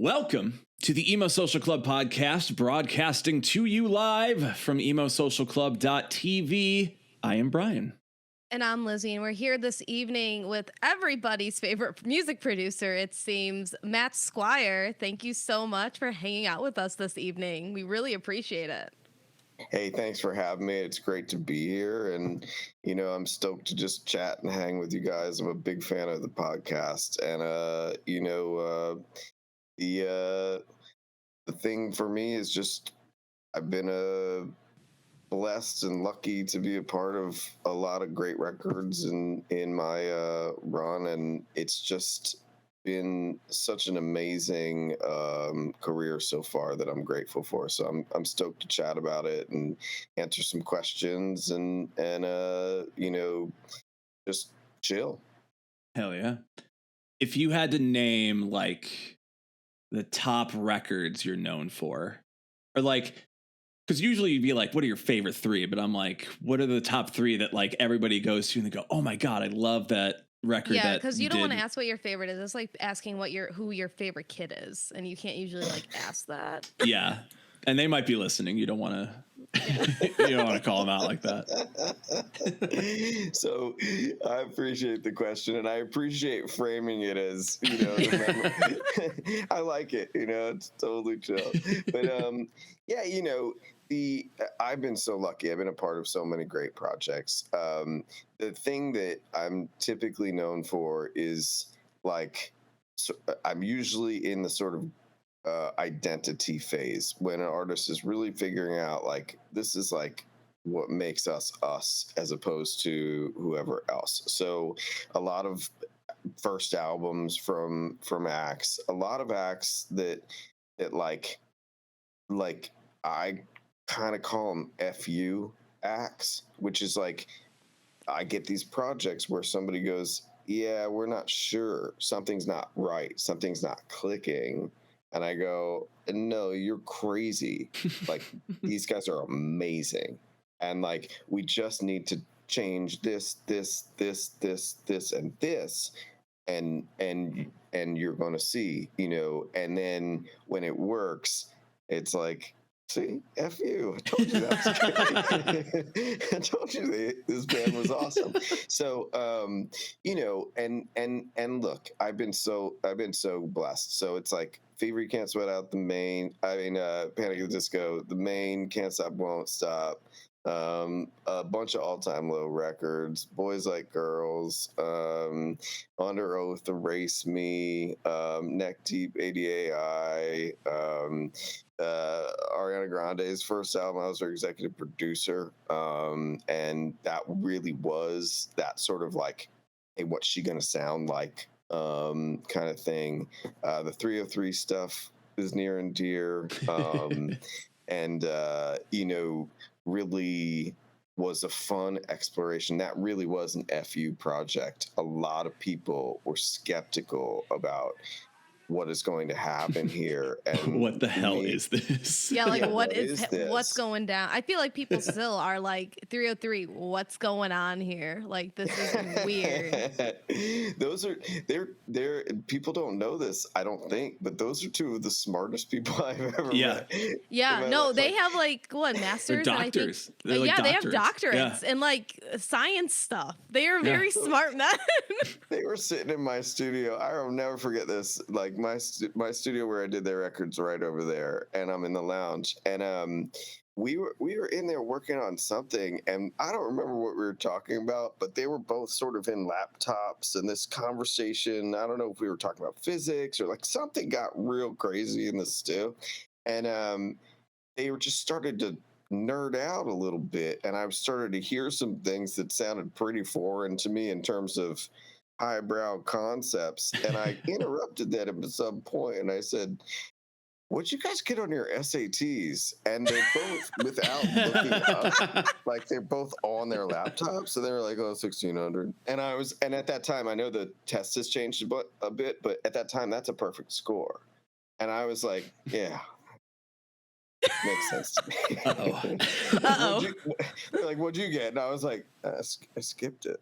Welcome to the Emo Social Club podcast, broadcasting to you live from emosocialclub.tv. I am Brian. And I'm Lizzie, and we're here this evening with everybody's favorite music producer, it seems, Matt Squire. Thank you so much for hanging out with us this evening. We really appreciate it. Hey, thanks for having me. It's great to be here. And, I'm stoked to just chat and hang with you guys. I'm a big fan of the podcast. And, the thing for me is just I've been blessed and lucky to be a part of a lot of great records in my run, and it's just been such an amazing career so far that I'm grateful for. So I'm stoked to chat about it and answer some questions and just chill. Hell yeah. If you had to name like the top records you're known for, or like, because usually you'd be like, what are your favorite three? But I'm like, what are the top three that like everybody goes to and they go, oh my God, I love that record. Yeah, because you don't want to ask what your favorite is. It's like asking who your favorite kid is, and you can't usually like ask that. Yeah, and they might be listening. You don't want to. You don't want to call them out like that. So I appreciate the question, and I appreciate framing it as, I like it, it's totally chill. But I've been so lucky. I've been a part of so many great projects. The thing that I'm typically known for is I'm usually in the sort of identity phase when an artist is really figuring out like this is like what makes us as opposed to whoever else. So a lot of first albums from acts, a lot of acts that like I kind of call them FU acts, which is like I get these projects where somebody goes, yeah, we're not sure, something's not right, something's not clicking. And I go, no, you're crazy. Like, these guys are amazing. And like, we just need to change this, and this. And you're going to see, and then when it works, it's like, see, F you. I told you that was great. I told you this band was awesome. So, and look, I've been so blessed. So it's like, Fever You Can't Sweat Out, Panic at the Disco, The Main, Can't Stop, Won't Stop, a bunch of all-time low records, Boys Like Girls, Under Oath, Erase Me, Neck Deep, ADAI, Ariana Grande's first album, I was her executive producer, and that really was that sort of like, hey, what's she gonna sound like kind of thing. The 303 stuff is near and dear, and really was a fun exploration. That really was an FU project. A lot of people were skeptical about what is going to happen here, and what the hell is this? Yeah, like what's going down? I feel like people still are like 303. What's going on here? Like this is weird. They're people don't know this, I don't think, but those are two of the smartest people I've ever met. Yeah, no, they have like what masters? They're doctors. And I think, like doctors. They have doctorates and like science stuff. They are very smart men. They were sitting in my studio. I will never forget this. Like my studio where I did their records right over there, and I'm in the lounge, and we were in there working on something, and I don't remember what we were talking about, but they were both sort of in laptops, and this conversation, I don't know if we were talking about physics or like something got real crazy in the stew, and they were just started to nerd out a little bit, and I started to hear some things that sounded pretty foreign to me in terms of highbrow concepts, and I interrupted that at some point, and I said, what'd you guys get on your SATs? And they both, without looking up, like they're both on their laptops, so they were like, 1600. And at that time, I know the test has changed a bit, but at that time, that's a perfect score. And I was like, yeah. Makes sense to me. Uh-oh. They're like, what'd you get? And I was like, I skipped it.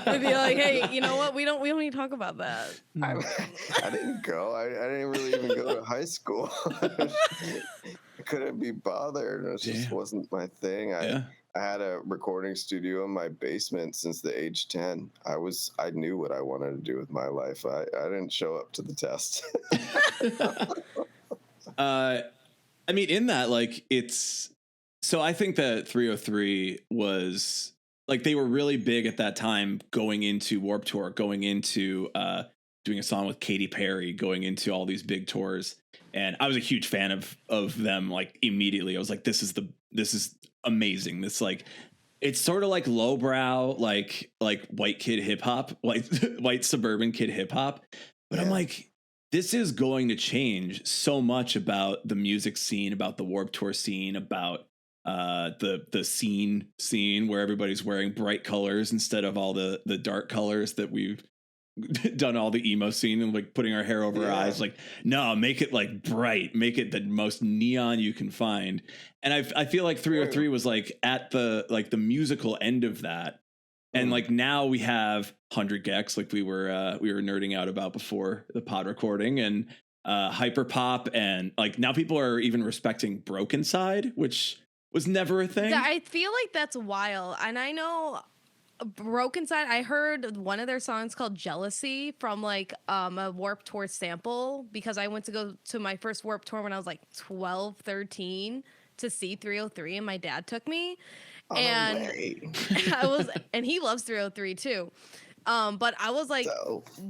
They'd be like, hey, you know what? We don't need to talk about that. I didn't go. I didn't really even go to high school. I couldn't be bothered. It just wasn't my thing. I had a recording studio in my basement since the age 10. I knew what I wanted to do with my life. I didn't show up to the test. I mean, in that, like, so I think that 303 was like, they were really big at that time, going into Warped Tour, going into doing a song with Katy Perry, going into all these big tours. And I was a huge fan of them. Like, immediately I was like, this is amazing. This, like, it's sort of like lowbrow, like white kid hip hop, white suburban kid hip hop. But I'm like, this is going to change so much about the music scene, about the Warped Tour scene, about the scene where everybody's wearing bright colors instead of all the dark colors that we've done all the emo scene, and like putting our hair over our eyes. Like, no, make it like bright, make it the most neon you can find. And I feel like 303 was like at the musical end of that. And like now we have 100 gecs, like we were nerding out about before the pod recording, and hyperpop, and like now people are even respecting Broken Side, which was never a thing. I feel like that's wild. And I know Broken Side, I heard one of their songs called Jealousy from like a Warped Tour sample, because I went to go to my first Warped Tour when I was like 12, 13 to see 303, and my dad took me. And and he loves 303 too. But I was like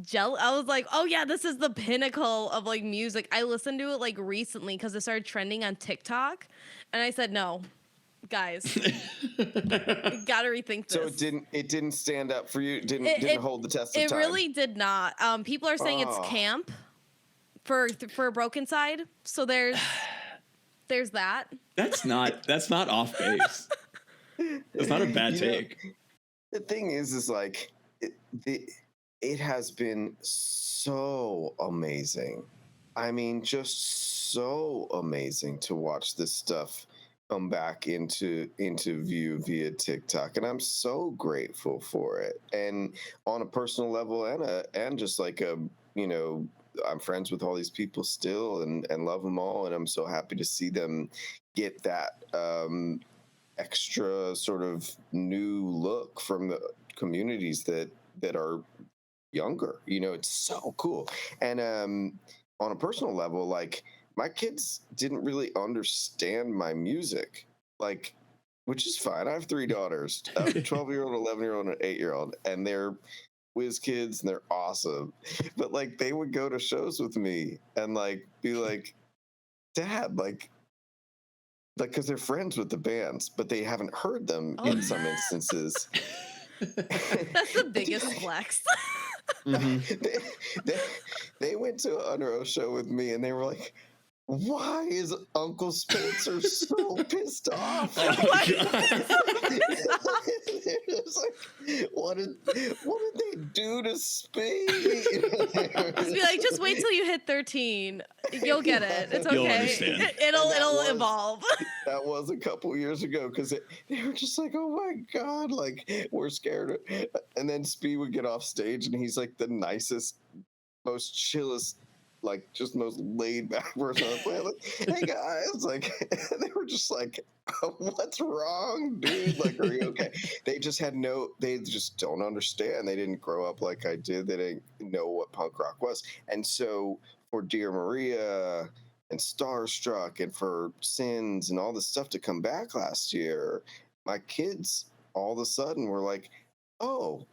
jealous. I was like, oh yeah, this is the pinnacle of like music. I listened to it like recently because it started trending on TikTok, and I said, no, guys, you gotta rethink this. So it didn't stand up for you. Didn't hold the test of time. It really did not. People are saying it's camp for Broken Side. So there's that. That's not off base. It's not a bad take. The thing is like it has been so amazing. I mean, just so amazing to watch this stuff come back into view via TikTok, and I'm so grateful for it. And on a personal level, and just like I'm friends with all these people still, and love them all, and I'm so happy to see them get that extra sort of new look from the communities that are younger. It's so cool. And on a personal level, like, my kids didn't really understand my music, like, which is fine. I have 3 daughters, a 12-year-old, 11-year-old, and an 8-year-old, and they're whiz kids and they're awesome. But like, they would go to shows with me and like be like, Dad, like, because they're friends with the bands, but they haven't heard them in some instances. That's the biggest flex. They went to an Under Oath show with me, and they were like, why is Uncle Spencer so pissed off? Oh my God. It's like, what did they do to Speed? Just be like, just wait till you hit 13. You'll get it. It's okay. You'll understand. It'll evolve. That was a couple years ago, because they were just like, oh my God, like, we're scared. And then Speed would get off stage, and he's like the nicest, most chillest, like, just most laid back person on the planet. Like, hey guys, like, they were just like, what's wrong, dude? Like, are you okay? They just don't understand. They didn't grow up like I did. They didn't know what punk rock was. And so for Dear Maria and Starstruck and for Sins and all this stuff to come back last year, my kids all of a sudden were like, oh,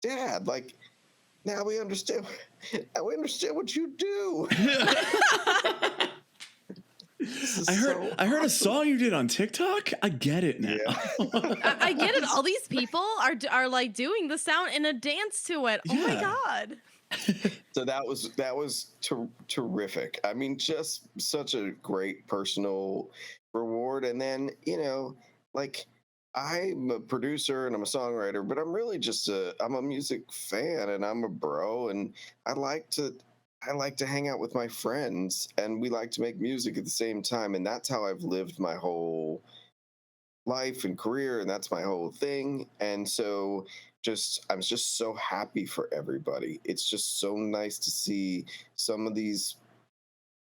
Dad, like, now we understand. Now we understand what you do. I heard a song you did on TikTok. I get it now. Yeah. I get it. All these people are like doing the sound and a dance to it. Oh my God. So that was terrific. I mean, just such a great personal reward. And then, like, I'm a producer and I'm a songwriter, but I'm really just I'm a music fan, and I'm a bro, and I like to I like to hang out with my friends and we like to make music at the same time. And that's how I've lived my whole life and career. And that's my whole thing. And so I'm just so happy for everybody. It's just so nice to see some of these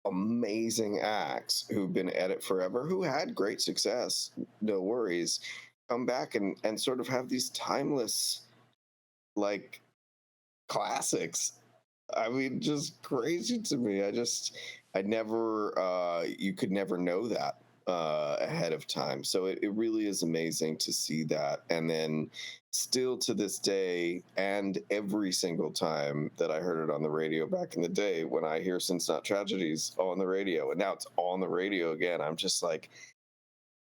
amazing acts who've been at it forever, who had great success, no worries, come back and sort of have these timeless, like, classics. I mean, just crazy to me. I never, you could never know that ahead of time. So it really is amazing to see that. And then still to this day, and every single time that I heard it on the radio back in the day, when I hear Since Not Tragedies on the radio, and now it's on the radio again, I'm just like,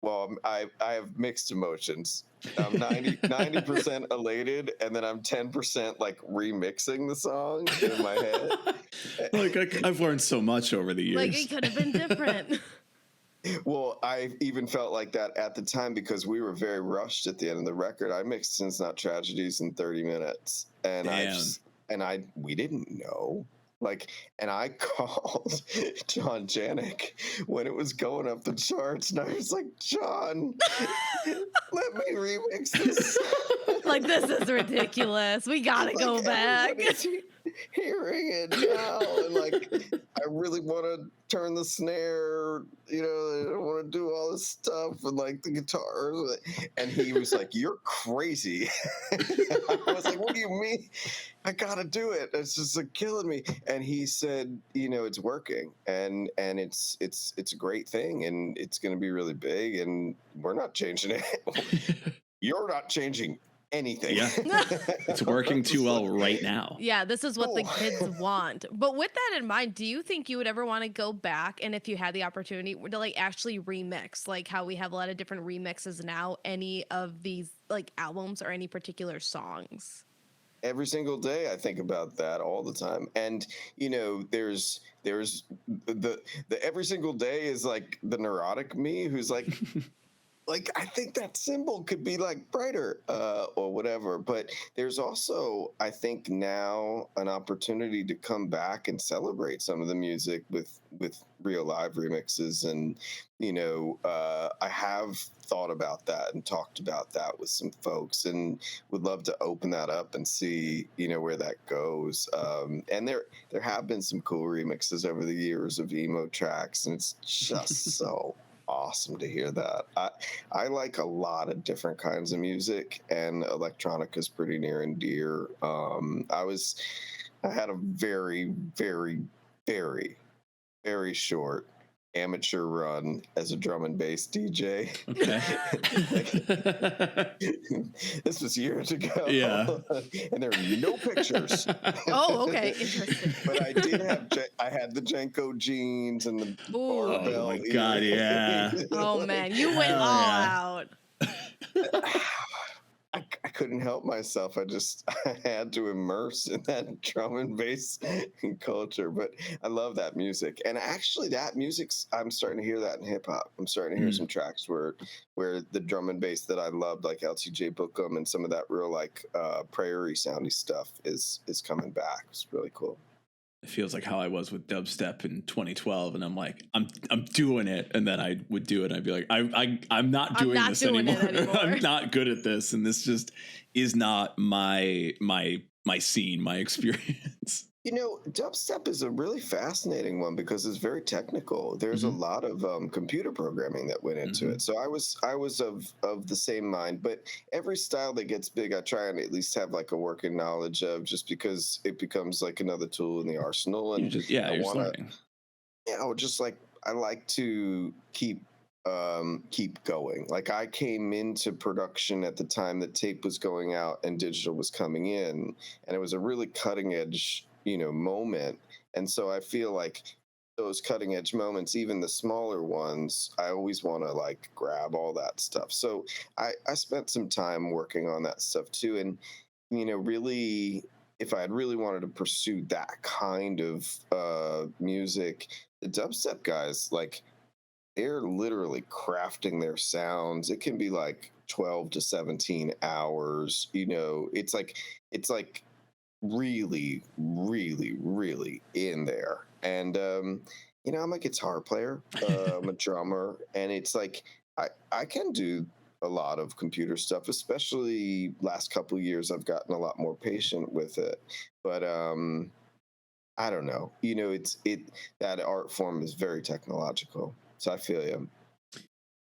well, I have mixed emotions. I'm 90% elated, and then I'm 10% like remixing the song in my head. Like I've learned so much over the years. Like it could have been different. Well, I even felt like that at the time because we were very rushed at the end of the record. I mixed Since Not Tragedies in 30 minutes, and we didn't know. Like, and I called John Janik when it was going up the charts, and I was like, John, let me remix this. Like, this is ridiculous. We gotta go back. Hearing it now, and like, I really want to turn the snare, you know, I want to do all this stuff and like the guitars. And he was like, "You're crazy." I was like, "What do you mean? I gotta do it. It's just like killing me." And he said, "You know, it's working, and it's a great thing, and it's going to be really big, and we're not changing it. You're not changing anything." Yeah. It's working too well right now. Yeah, this is what the kids want. But with that in mind, do you think you would ever want to go back, and if you had the opportunity to like actually remix, like how we have a lot of different remixes now, any of these like albums or any particular songs? Every single day I think about that all the time. And you know, there's the every single day is like the neurotic me who's like like I think that symbol could be like brighter or whatever. But there's also, I think, now an opportunity to come back and celebrate some of the music with real live remixes. And you know, I have thought about that and talked about that with some folks, and would love to open that up and see, you know, where that goes. And there have been some cool remixes over the years of emo tracks, and it's just so awesome to hear that. I like a lot of different kinds of music, and electronica is pretty near and dear. I had a very, very, very, very short amateur run as a drum and bass DJ. Okay. This was years ago. Yeah. And there are no pictures. Oh, okay. Interesting. But I had the Jenko jeans and the barbell. Oh my God, yeah. Oh man, you went all out. I couldn't help myself. I had to immerse in that drum and bass culture. But I love that music, and actually, that music's, I'm starting to hear that in hip hop. I'm starting to hear some tracks where the drum and bass that I loved, like LTJ Bookham and some of that real like prairie soundy stuff, is coming back. It's really cool. It feels like how I was with dubstep in 2012, and I'm like, I'm doing it, and then I would do it, and I'd be like, I'm not doing this anymore. I'm not good at this, and this just is not my scene, my experience. You know, dubstep is a really fascinating one because it's very technical. There's a lot of computer programming that went into it. So I was of the same mind. But every style that gets big, I try and at least have like a working knowledge of, just because it becomes like another tool in the arsenal. And you're learning. Yeah, I like to keep going. Like, I came into production at the time that tape was going out and digital was coming in, and it was a really cutting edge, you know, moment. And so I feel like those cutting edge moments, even the smaller ones, I always want to like grab all that stuff. So I spent some time working on that stuff too. And, you know, really, if I had really wanted to pursue that kind of music, the dubstep guys, like, they're literally crafting their sounds. It can be like 12 to 17 hours. You know, it's like really, really, really in there. And I'm a guitar player, I'm a drummer, and it's like I can do a lot of computer stuff, especially last couple of years. I've gotten a lot more patient with it, but I don't know. It that art form is very technological, so I feel you.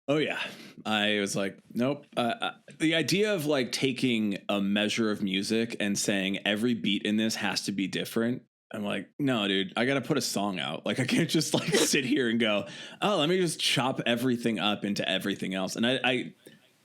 Oh yeah, I was like, nope. The idea of like taking a measure of music and saying every beat in this has to be different. I'm like, no, dude, I got to put a song out. Like, I can't just like sit here and go, oh, let me just chop everything up into everything else. And I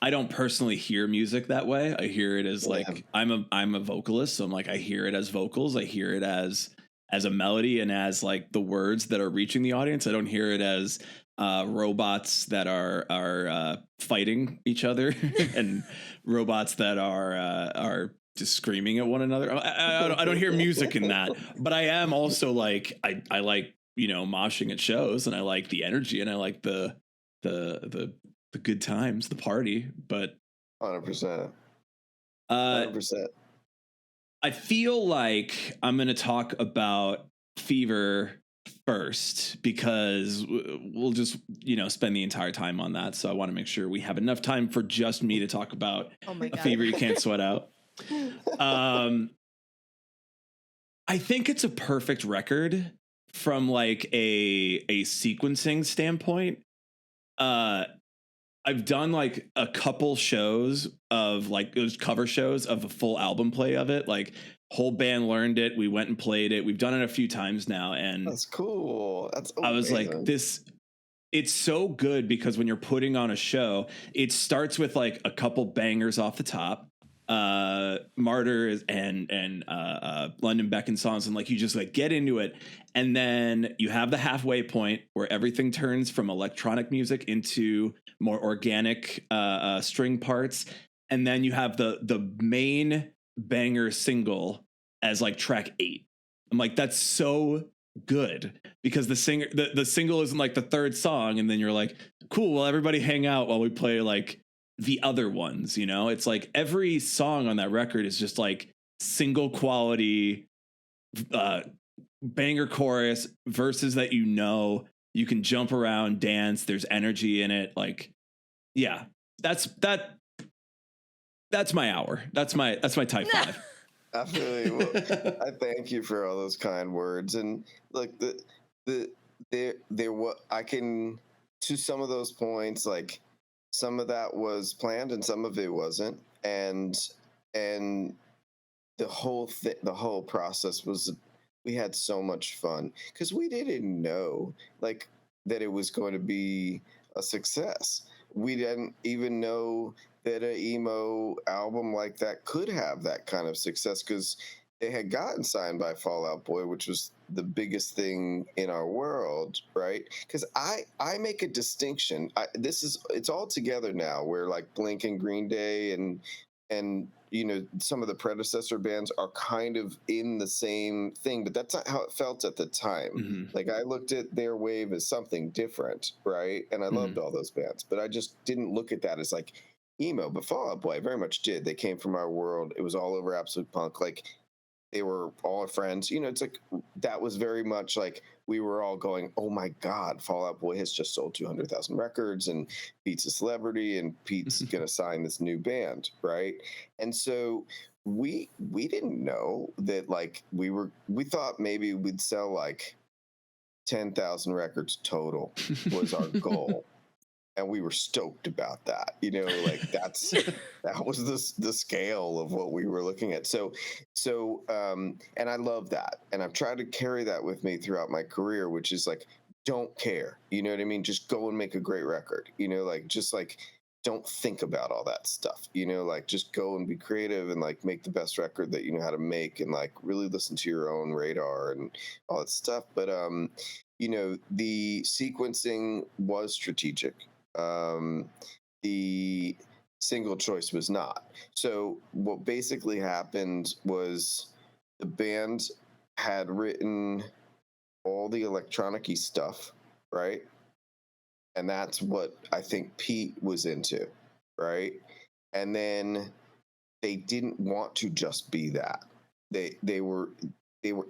don't personally hear music that way. I hear it as Yeah. like I'm a vocalist, so I'm like I hear it as vocals. I hear it as a melody and as like the words that are reaching the audience. I don't hear it as robots that are fighting each other and robots that are just screaming at one another. I don't hear music in that, but I am also like I like moshing at shows, and I like the energy, and I like the the good times, the party. But 100%. uh 100%. I feel like I'm going to talk about Fever first because we'll just, spend the entire time on that. So I want to make sure we have enough time for just me to talk about Oh my a God. fever you can't sweat out. Um, I think it's a perfect record from like a sequencing standpoint. Uh, I've done like a couple shows of like those cover shows of a full album play of it. Like whole band learned it. We went and played it. We've done it a few times now. And That's cool. That's I was like, amazing. it's so good because when you're putting on a show, it starts with like a couple bangers off the top. Martyr and London Beacon songs, and like you just like get into it, and then you have the halfway point where everything turns from electronic music into more organic string parts, and then you have the main banger single as like track 8. I'm like, that's so good because the single isn't like the third song, and then you're like, cool, well everybody hang out while we play like the other ones. It's like every song on that record is just like single quality uh banger chorus, verses that you can jump around, dance, there's energy in it. Like, yeah, that's my hour. That's my type 5. I feel you. Well, I thank you for all those kind words. And look, the there what I can, to some of those points, like some of that was planned and some of it wasn't. And the whole process was, we had so much fun because we didn't know like that it was going to be a success. We didn't even know that an emo album like that could have that kind of success because they had gotten signed by Fall Out Boy, which was the biggest thing in our world, right? Because I make a distinction. It's all together now. Where like Blink and Green Day and some of the predecessor bands are kind of in the same thing, but that's not how it felt at the time. Mm-hmm. Like I looked at their wave as something different, right? And I loved all those bands, but I just didn't look at that as like emo. But Fall Out Boy very much did. They came from our world. It was all over Absolute Punk. Like they were all our friends. It's like that was very much like we were all going, oh my God, Fall Out Boy has just sold 200,000 records and Pete's a celebrity and Pete's going to sign this new band, right? And so we didn't know that like we thought maybe we'd sell like 10,000 records total was our goal. And we were stoked about that, like that was the scale of what we were looking at. So and I love that, and I've tried to carry that with me throughout my career, which is like, don't care, you know what I mean? Just go and make a great record, like just like don't think about all that stuff, like just go and be creative and like make the best record that you know how to make, and like really listen to your own radar and all that stuff. But the sequencing was strategic. The single choice was not. So what basically happened was the band had written all the electronic-y stuff, right? And that's what I think Pete was into, right? And then they didn't want to just be that. they were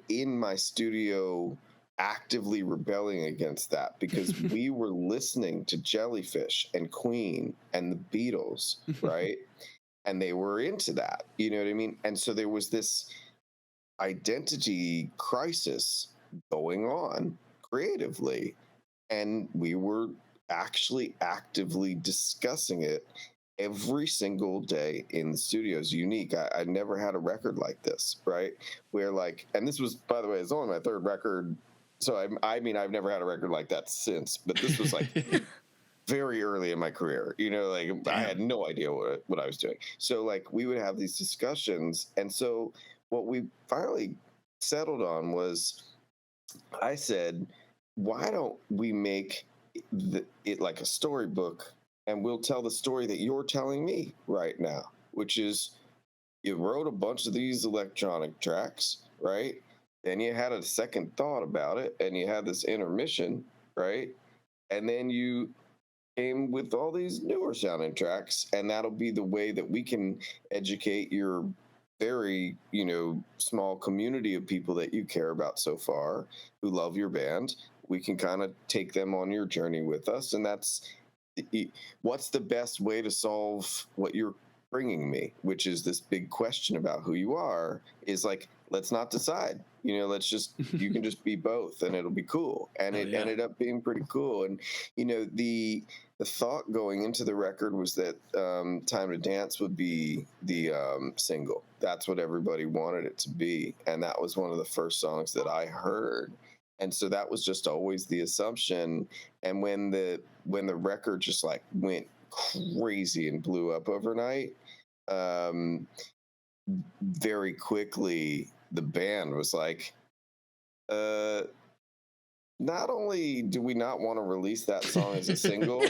in my studio actively rebelling against that because we were listening to Jellyfish and Queen and the Beatles, right? And they were into that, you know what I mean? And so there was this identity crisis going on creatively, and we were actually actively discussing it every single day in the studio. Is unique. I never had a record like this, right? Where like, and this was, by the way, it's only my third record. So I mean, I've never had a record like that since, but this was like very early in my career, you know, like I had no idea what I was doing. So like we would have these discussions. And so what we finally settled on was I said, why don't we make it like a storybook, and we'll tell the story that you're telling me right now, which is you wrote a bunch of these electronic tracks, right? Then you had a second thought about it, and you had this intermission, right? And then you came with all these newer sounding tracks, and that'll be the way that we can educate your very, small community of people that you care about so far who love your band. We can kind of take them on your journey with us, and that's what's the best way to solve what you're bringing me, which is this big question about who you are, is like, let's not decide, let's just, you can just be both and it'll be cool. And it ended up being pretty cool. And the thought going into the record was that Time to Dance would be the single. That's what everybody wanted it to be, and that was one of the first songs that I heard. And so that was just always the assumption. And when the record just like went crazy and blew up overnight, very quickly the band was like, not only do we not want to release that song as a single,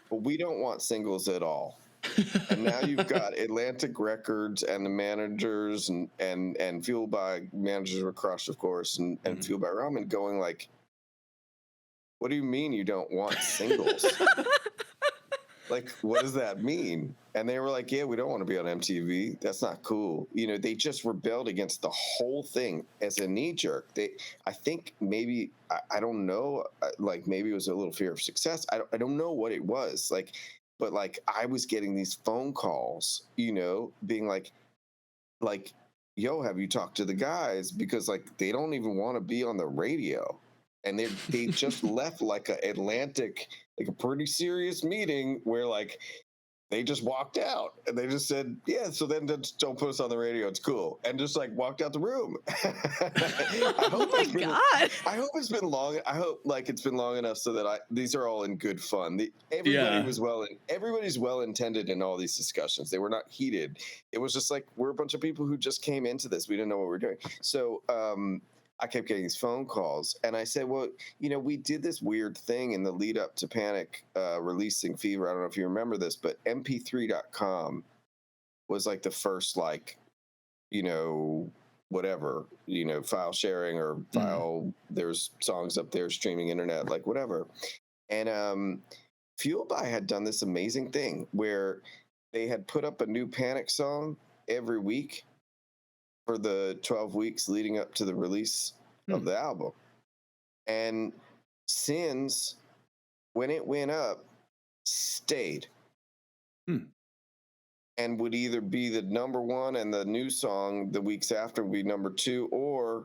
but we don't want singles at all. And now you've got Atlantic Records and the managers and Fueled by managers were Crush, of course, and Fueled by Ramen going like, what do you mean you don't want singles? Like, what does that mean? And they were like, yeah, we don't want to be on MTV. That's not cool. They just rebelled against the whole thing as a knee jerk. I think maybe, I don't know, like maybe it was a little fear of success. I don't know what it was. Like, but like I was getting these phone calls, being like, yo, have you talked to the guys? Because like they don't even want to be on the radio. And they just left like a Atlantic, like a pretty serious meeting where like they just walked out and they just said, yeah, so then just don't put us on the radio, it's cool, and just like walked out the room. Oh my God. I hope it's been long. I hope like it's been long enough so that these are all in good fun. Everybody's well intended in all these discussions. They were not heated. It was just like we're a bunch of people who just came into this. We didn't know what we were doing. So I kept getting these phone calls, and I said, well, we did this weird thing in the lead up to Panic releasing Fever. I don't know if you remember this, but mp3.com was like the first, like, whatever, file sharing or file, there's songs up there, streaming internet, like whatever. And Fueled by had done this amazing thing where they had put up a new Panic song every week for the 12 weeks leading up to the release of the album. And Sins, when it went up, stayed. And would either be the number one and the new song the weeks after would be number two, or,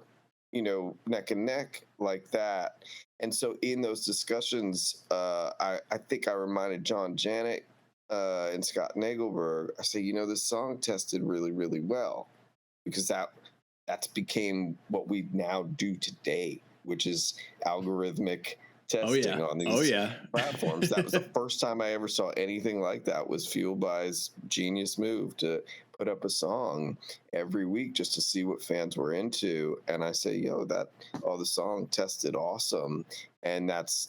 neck and neck like that. And so in those discussions, I think I reminded John Janet and Scott Nagelberg, I say, this song tested really, really well. Because that's became what we now do today, which is algorithmic testing on these platforms. That was the first time I ever saw anything like that, was Fueled by's genius move to put up a song every week just to see what fans were into. And I say, the song tested awesome. And that's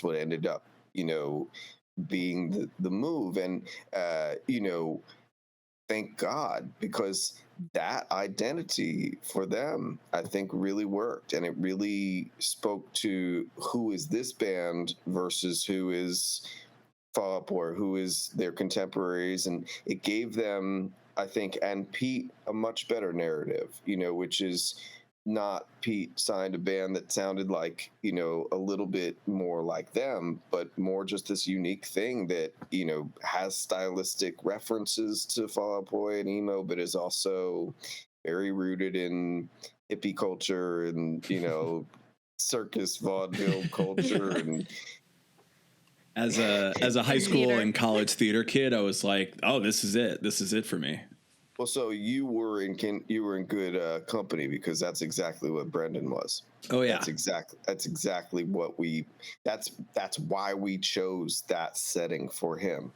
what ended up, being the move. And, thank God, because that identity for them, I think, really worked. And it really spoke to who is this band versus who is Fall Out Boy, who is their contemporaries. And it gave them I think, and Pete a much better narrative, which is not Pete signed a band that sounded like, a little bit more like them, but more just this unique thing that, has stylistic references to Fall Out Boy and emo, but is also very rooted in hippie culture and, circus vaudeville culture. And as a high school Theater. and college theater kid, I was like, oh, this is it for me. well, so you were in good company, because that's exactly what Brendan was. Oh yeah, That's exactly what that's why we chose that setting for him.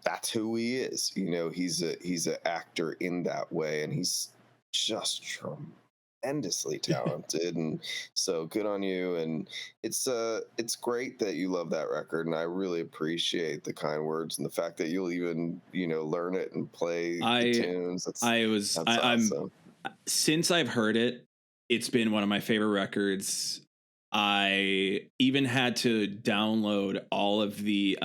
That's who he is. He's an actor in that way, and he's just tremendously talented. And so good on you. And it's great that you love that record, and I really appreciate the kind words and the fact that you'll even learn it and play the tunes. That's awesome. Since I've heard it, it's been one of my favorite records. I even had to download all of the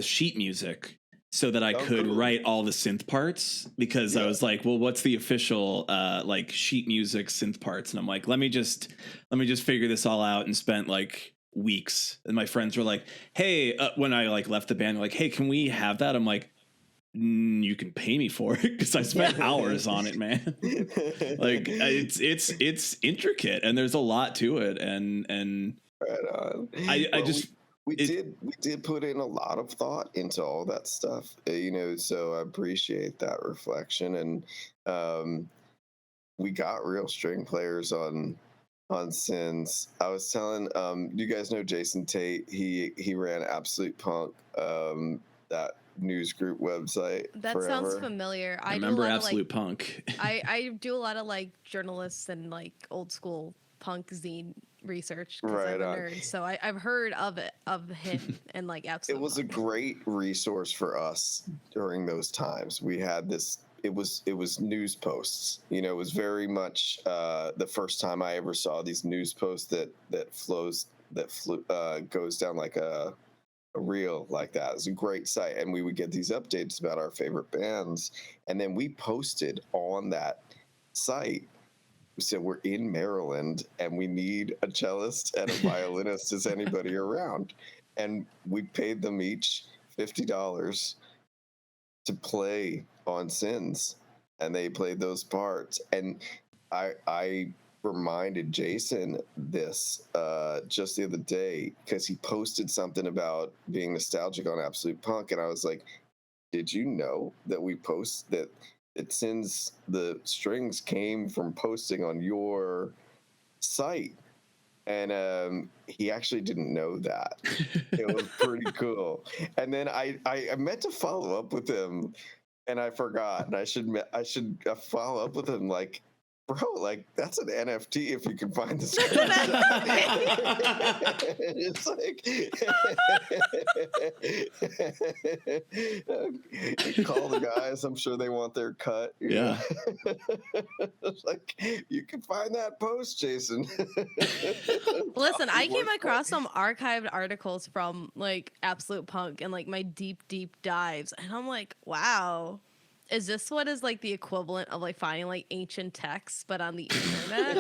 sheet music so that I could write all the synth parts, because I was like, well, what's the official like sheet music synth parts? And I'm like, let me just figure this all out, and spent like weeks. And my friends were like, hey, when I like left the band, they're like, hey, can we have that? I'm like, you can pay me for it, because I spent hours on it, man. Like it's intricate, and there's a lot to it, and right on. We did put in a lot of thought into all that stuff, so I appreciate that reflection. And we got real string players on Sins. I was telling you guys know Jason Tate. He ran Absolute Punk, that news group website. That forever. Sounds familiar. I remember Absolute Punk. I do a lot of like journalists and like old school punk zine research, because Right I'm a on. nerd. So I've heard of him and like Absolute It was Punk. a great resource for us during those times. We had this. It was news posts. It was very much the first time I ever saw these news posts that goes down like a reel like that. It was a great site, and we would get these updates about our favorite bands, and then we posted on that site. We said, we're in Maryland and we need a cellist and a violinist. Is anybody around? And we paid them each $50 to play on Sins, and they played those parts. And I reminded Jason this just the other day, because he posted something about being nostalgic on Absolute Punk, and I was like, did you know that we post that it sends the strings came from posting on your site? And he actually didn't know that. It was pretty cool. And then I meant to follow up with him, and I forgot. And I should follow up with him, like, bro, like, that's an NFT if you can find the screenshot. It's like, you call the guys, I'm sure they want their cut. Yeah. It's like, you can find that post, Jason. Listen, I came across some archived articles from like Absolute Punk and like my deep dives, and I'm like, wow. Is this what is like the equivalent of like finding like ancient texts but on the internet?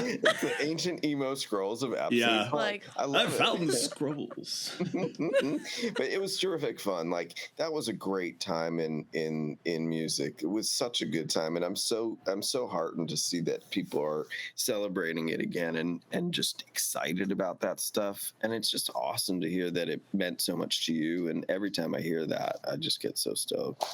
It's the ancient emo scrolls of Absolute Punk. Like, I found the scrolls. But it was terrific fun. Like, that was a great time in music. It was such a good time, and I'm so heartened to see that people are celebrating it again and just excited about that stuff. And it's just awesome to hear that it meant so much to you. And every time I hear that, I just get so stoked.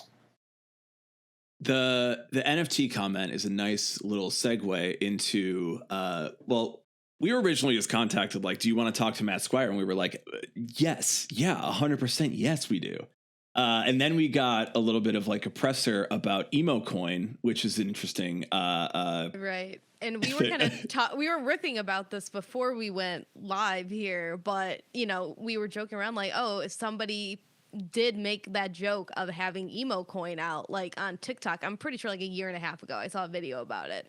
The NFT comment is a nice little segue into well, we were originally just contacted like, do you want to talk to Matt Squire? And we were like, yes, yeah, 100%, yes, we do. And then we got a little bit of like a presser about EmoCoin, which is interesting. Right. And we were kind of we were ripping about this before we went live here, but we were joking around like, oh, if somebody did make that joke of having EmoCoin out like on TikTok, I'm pretty sure like a year and a half ago I saw a video about it,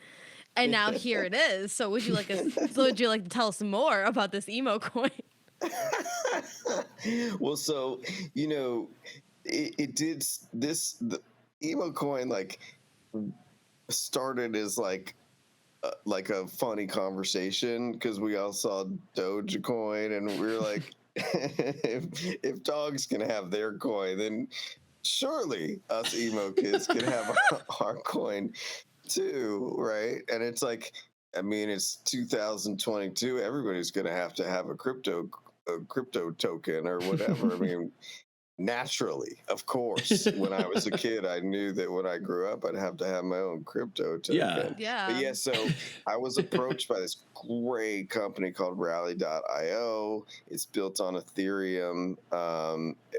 and now here it is. So would you like to tell us more about this EmoCoin? Well, so it did this. The EmoCoin like started as like a funny conversation because we all saw Dogecoin and we were like, if dogs can have their coin, then surely us emo kids can have our coin too, right? And it's like, I mean, it's 2022. Everybody's going to have a crypto token or whatever. I mean, naturally, of course. When I was a kid, I knew that when I grew up, I'd have to have my own crypto Yeah. token. But Yeah. yeah, so I was approached by this great company called Rally.io. It's built on Ethereum,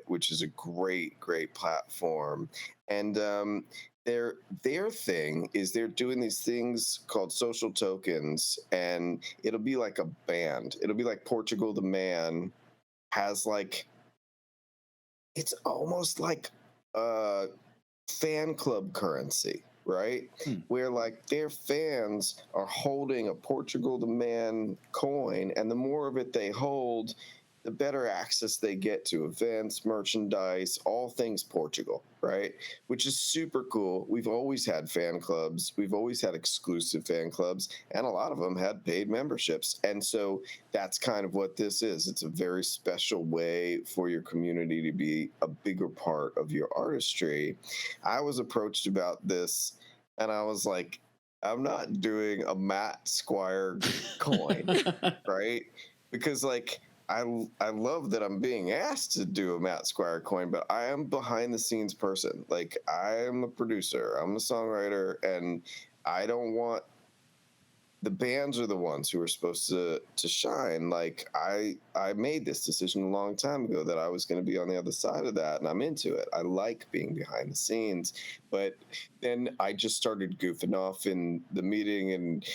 which is a great platform. And their thing is they're doing these things called social tokens, and it'll be like a band. It'll be like Portugal the Man has like, it's almost like fan club currency, right? Where like their fans are holding a Portugal the Man coin, and the more of it they hold, the better access they get to events, merchandise, all things Portugal, right? Which is super cool. We've always had fan clubs. We've always had exclusive fan clubs, and a lot of them had paid memberships. And so that's kind of what this is. It's a very special way for your community to be a bigger part of your artistry. I was approached about this, and I was like, I'm not doing a Matt Squire coin, right? Because like, I love that I'm being asked to do a Matt Squire coin, but I am behind the scenes person. Like, I am a producer, I'm a songwriter, and I don't want, the bands are the ones who are supposed to shine. Like, I made this decision a long time ago that I was going to be on the other side of that, and I'm into it. I like being behind the scenes. But then I just started goofing off in the meeting, and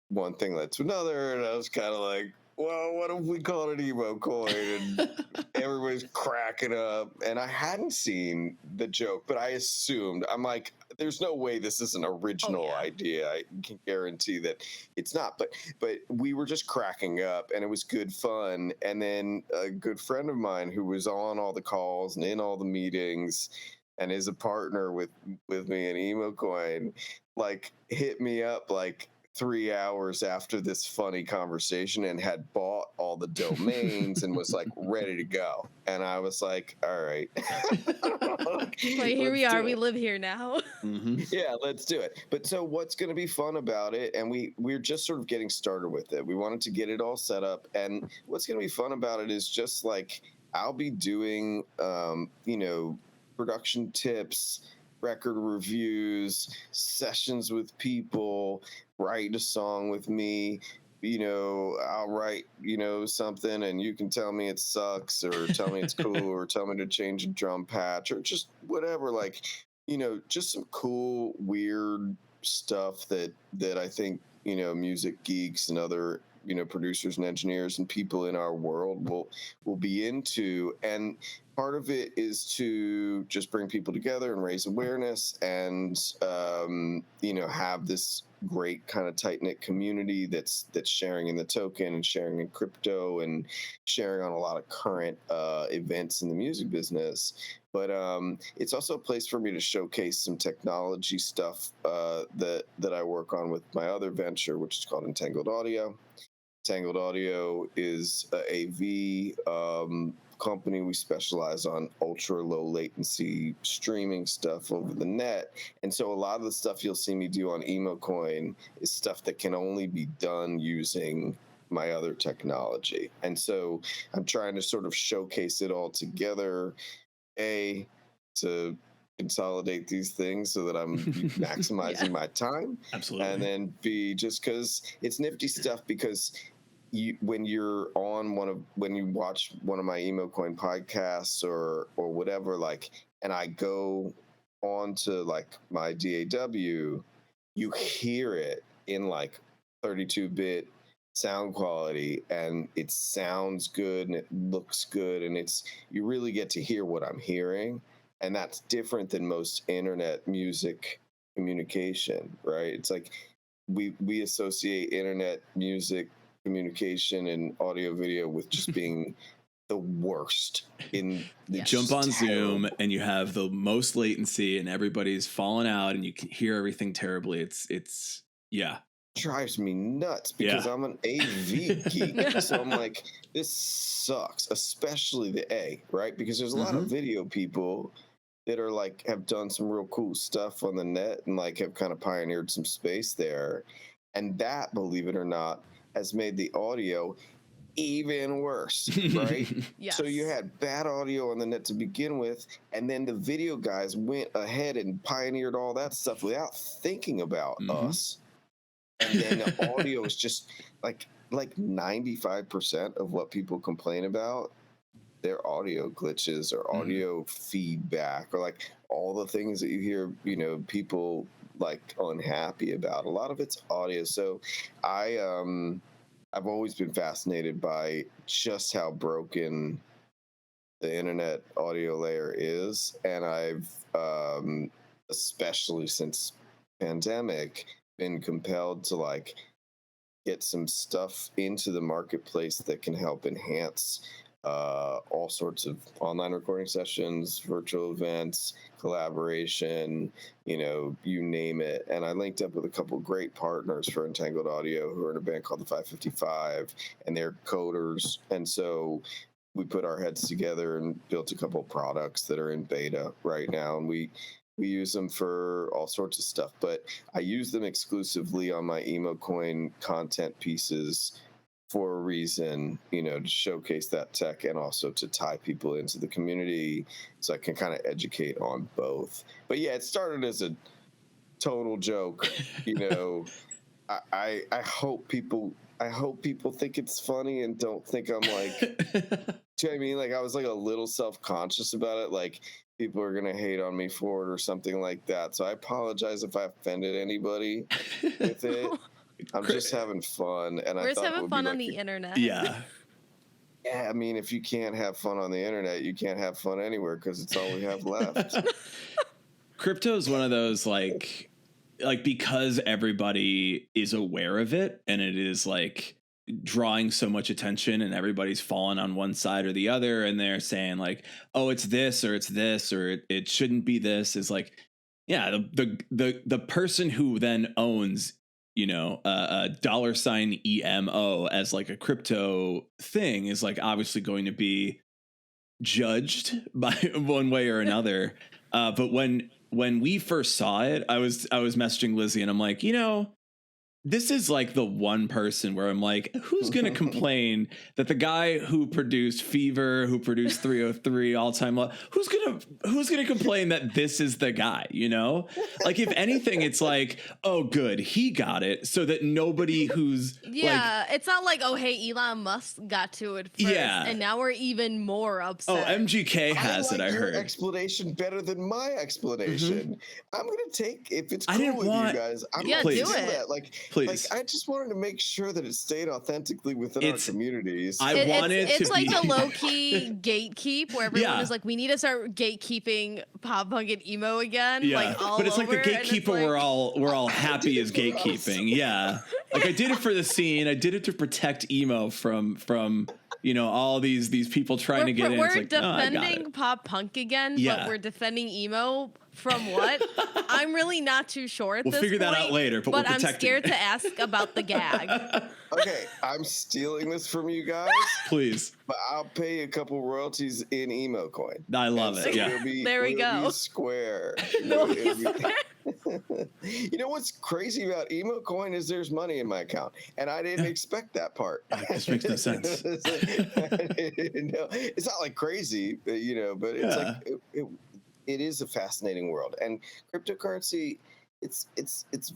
one thing led to another, and I was kind of like, well, what if we call it EmoCoin? And everybody's cracking up. And I hadn't seen the joke, but I assumed, I'm like, there's no way this is an original idea. I can guarantee that it's not. But we were just cracking up, and it was good fun. And then a good friend of mine who was on all the calls and in all the meetings and is a partner with me in EmoCoin, like, hit me up like 3 hours after this funny conversation and had bought all the domains and was like ready to go. And I was like, all right. Like, here we are. We live here now. Yeah, let's do it. But so what's going to be fun about it, and we're just sort of getting started with it. We wanted to get it all set up. And what's going to be fun about it is just like, I'll be doing, production tips, record reviews, sessions with people, write a song with me. I'll write, something, and you can tell me it sucks, or tell me it's cool, or tell me to change a drum patch, or just whatever. Like, just some cool, weird stuff that I think, music geeks and other, producers and engineers and people in our world will be into. And part of it is to just bring people together and raise awareness, and have this great kind of tight-knit community that's sharing in the token and sharing in crypto and sharing on a lot of current events in the music business. But it's also a place for me to showcase some technology stuff that I work on with my other venture, which is called Entangled Audio. Entangled Audio is a AV company. We specialize on ultra low latency streaming stuff over the net. And so a lot of the stuff you'll see me do on EmoCoin is stuff that can only be done using my other technology. And so I'm trying to sort of showcase it all together, to consolidate these things so that I'm maximizing my time. Absolutely. And then B, just because it's nifty stuff, because when you watch one of my EmoCoin podcasts or whatever, like, and I go on to like my DAW, you hear it in like 32-bit sound quality, and it sounds good and it looks good, and you really get to hear what I'm hearing. And that's different than most internet music communication, right? It's like we associate internet music communication and audio video with just being the worst in the Jump on Zoom terrible. and you have the most latency and everybody's falling out and you can hear everything terribly. It's yeah. Drives me nuts because I'm an AV geek. So I'm like, this sucks, especially the A, right? Because there's a lot of video people that are like have done some real cool stuff on the net and like have kind of pioneered some space there. And that, believe it or not, has made the audio even worse, right? Yes. So you had bad audio on the net to begin with, and then the video guys went ahead and pioneered all that stuff without thinking about us. And then the audio is just like 95% of what people complain about, their audio glitches or audio feedback or like all the things that you hear, you know, people like unhappy about. A lot of it's audio. So I've always been fascinated by just how broken the internet audio layer is, and I've especially since pandemic been compelled to like get some stuff into the marketplace that can help enhance all sorts of online recording sessions, virtual events, collaboration, you know, you name it. And I linked up with a couple great partners for Entangled Audio who are in a band called the 555, and they're coders. And so we put our heads together and built a couple products that are in beta right now. And we use them for all sorts of stuff, but I use them exclusively on my EmoCoin content pieces for a reason, you know, to showcase that tech and also to tie people into the community so I can kind of educate on both. But yeah, it started as a total joke, you know. I hope people think it's funny and don't think I'm like, do you know what I mean? Like I was like a little self-conscious about it, like people are gonna hate on me for it or something like that. So I apologize if I offended anybody with it. I'm just having fun, and We're I just thought having fun on the internet. Yeah. Yeah, I mean, if you can't have fun on the internet, you can't have fun anywhere because it's all we have left. Crypto is one of those like because everybody is aware of it and it is like drawing so much attention and everybody's falling on one side or the other and they're saying like, oh, it's this or it shouldn't be this, is like, yeah, the person who then owns, you know, a $ EMO as like a crypto thing is like obviously going to be judged by one way or another. But when we first saw it, I was messaging Lizzie and I'm like, you know, this is like the one person where I'm like, who's going to complain that the guy who produced Fever, who produced 303 All Time Low, who's going to complain that this is the guy, you know? Like if anything, it's like, oh, good, he got it, so that nobody who's it's not like, oh, hey, Elon Musk got to it first, and now we're even more upset. Oh, MGK has it. I heard your explanation better than my explanation. I'm gonna take, if it's cool with you guys, I'm gonna do that. Like, I just wanted to make sure that it stayed authentically within our communities. It's like the low key gatekeep where everyone is like, we need to start gatekeeping pop punk and emo again. Yeah, like all but it's over, like the gatekeeper like, we're all happy is gatekeeping. Yeah, like I did it for the scene. I did it to protect emo from you know, all these people trying to get in. We're it's like, defending pop punk again, but we're defending emo from what? I'm really not too sure at this point. We'll figure that out later, but I'm scared to ask about the gag. Okay, I'm stealing this from you guys. Please. But I'll pay a couple royalties in EmoCoin. I love it. Yeah. There we go. Square. You know what's crazy about EmoCoin is there's money in my account, and I didn't expect that part. This makes no sense. No, it's not like crazy, you know, but it's like it is a fascinating world, and cryptocurrency. It's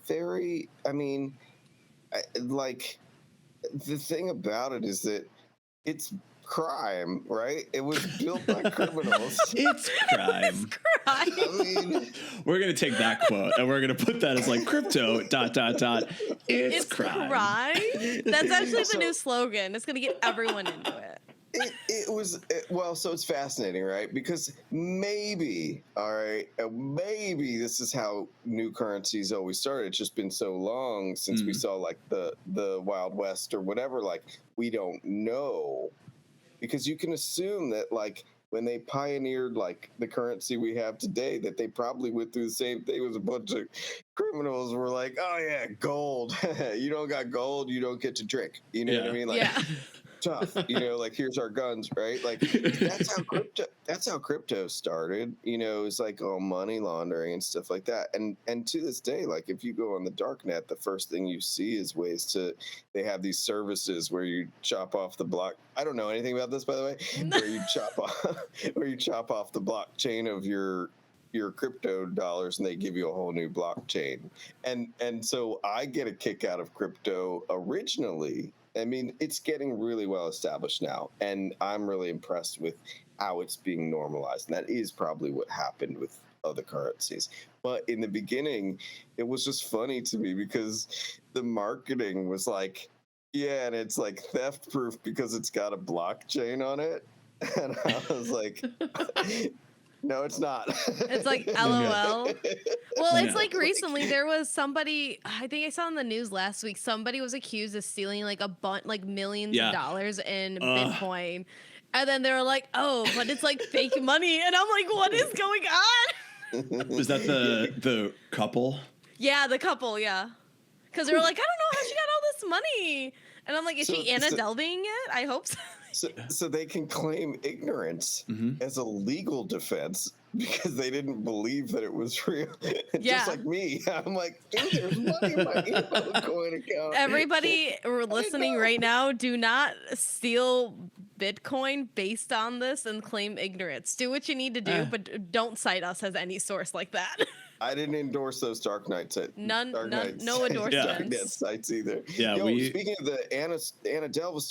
very. I mean, like the thing about it is that it's crime, right? It was built by criminals. It's crime. It's crime. I mean, we're gonna take that quote and we're gonna put that as like crypto ... It's crime. That's actually the new slogan. It's gonna get everyone into it. So it's fascinating, right? Because maybe this is how new currencies always started. It's just been so long since we saw like the Wild West or whatever. Like we don't know because you can assume that like when they pioneered like the currency we have today, that they probably went through the same thing with a bunch of criminals. Were like, oh yeah, gold. You don't got gold, you don't get to drink. You know what I mean? Like, yeah. tough. Like here's our guns, right? Like that's how crypto started. It's like money laundering and stuff like that. And to this day, like if you go on the dark net, the first thing you see is they have these services where you chop off the block. I don't know anything about this, by the way, where you chop off the blockchain of your crypto dollars, and they give you a whole new blockchain. And so I get a kick out of crypto originally. I mean, it's getting really well established now, and I'm really impressed with how it's being normalized. And that is probably what happened with other currencies. But in the beginning, it was just funny to me because the marketing was like, yeah, and it's like theft proof because it's got a blockchain on it. And I was like, no, it's not. It's like LOL. Well, it's like recently there was somebody, I think I saw on the news last week, somebody was accused of stealing like millions of dollars in Bitcoin. And then they were like, oh, but it's like fake money. And I'm like, what is going on? Was that the couple? Yeah, the couple, yeah. Because they were like, I don't know how she got all this money. And I'm like, is she Anna Delving it? I hope so. So they can claim ignorance as a legal defense because they didn't believe that it was real. Just like me. I'm like, dude, there's money in my EmoCoin account. Everybody listening right now, do not steal Bitcoin based on this and claim ignorance. Do what you need to do, but don't cite us as any source like that. I didn't endorse those Dark Knight sites. No endorsements. Sites either. Yeah, speaking of the Anna Delvey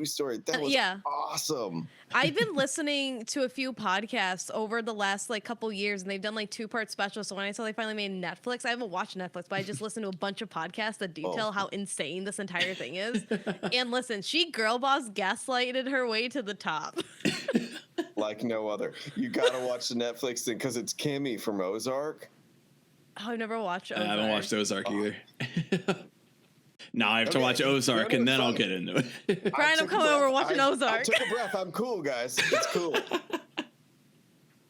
story, that was awesome. I've been listening to a few podcasts over the last like couple years, and they've done like 2-part specials. So when I saw they finally made Netflix, I haven't watched Netflix, but I just listened to a bunch of podcasts that detail how insane this entire thing is. And listen, she girl boss gaslighted her way to the top. Like no other. You gotta watch the Netflix thing because it's Kimmy from Ozark. Oh, I've never watched Ozark. I haven't watched Ozark either. No, I have to watch Ozark and then I'll get into it. Brian, I'm coming over watching Ozark. I took a breath. I'm cool, guys. It's cool.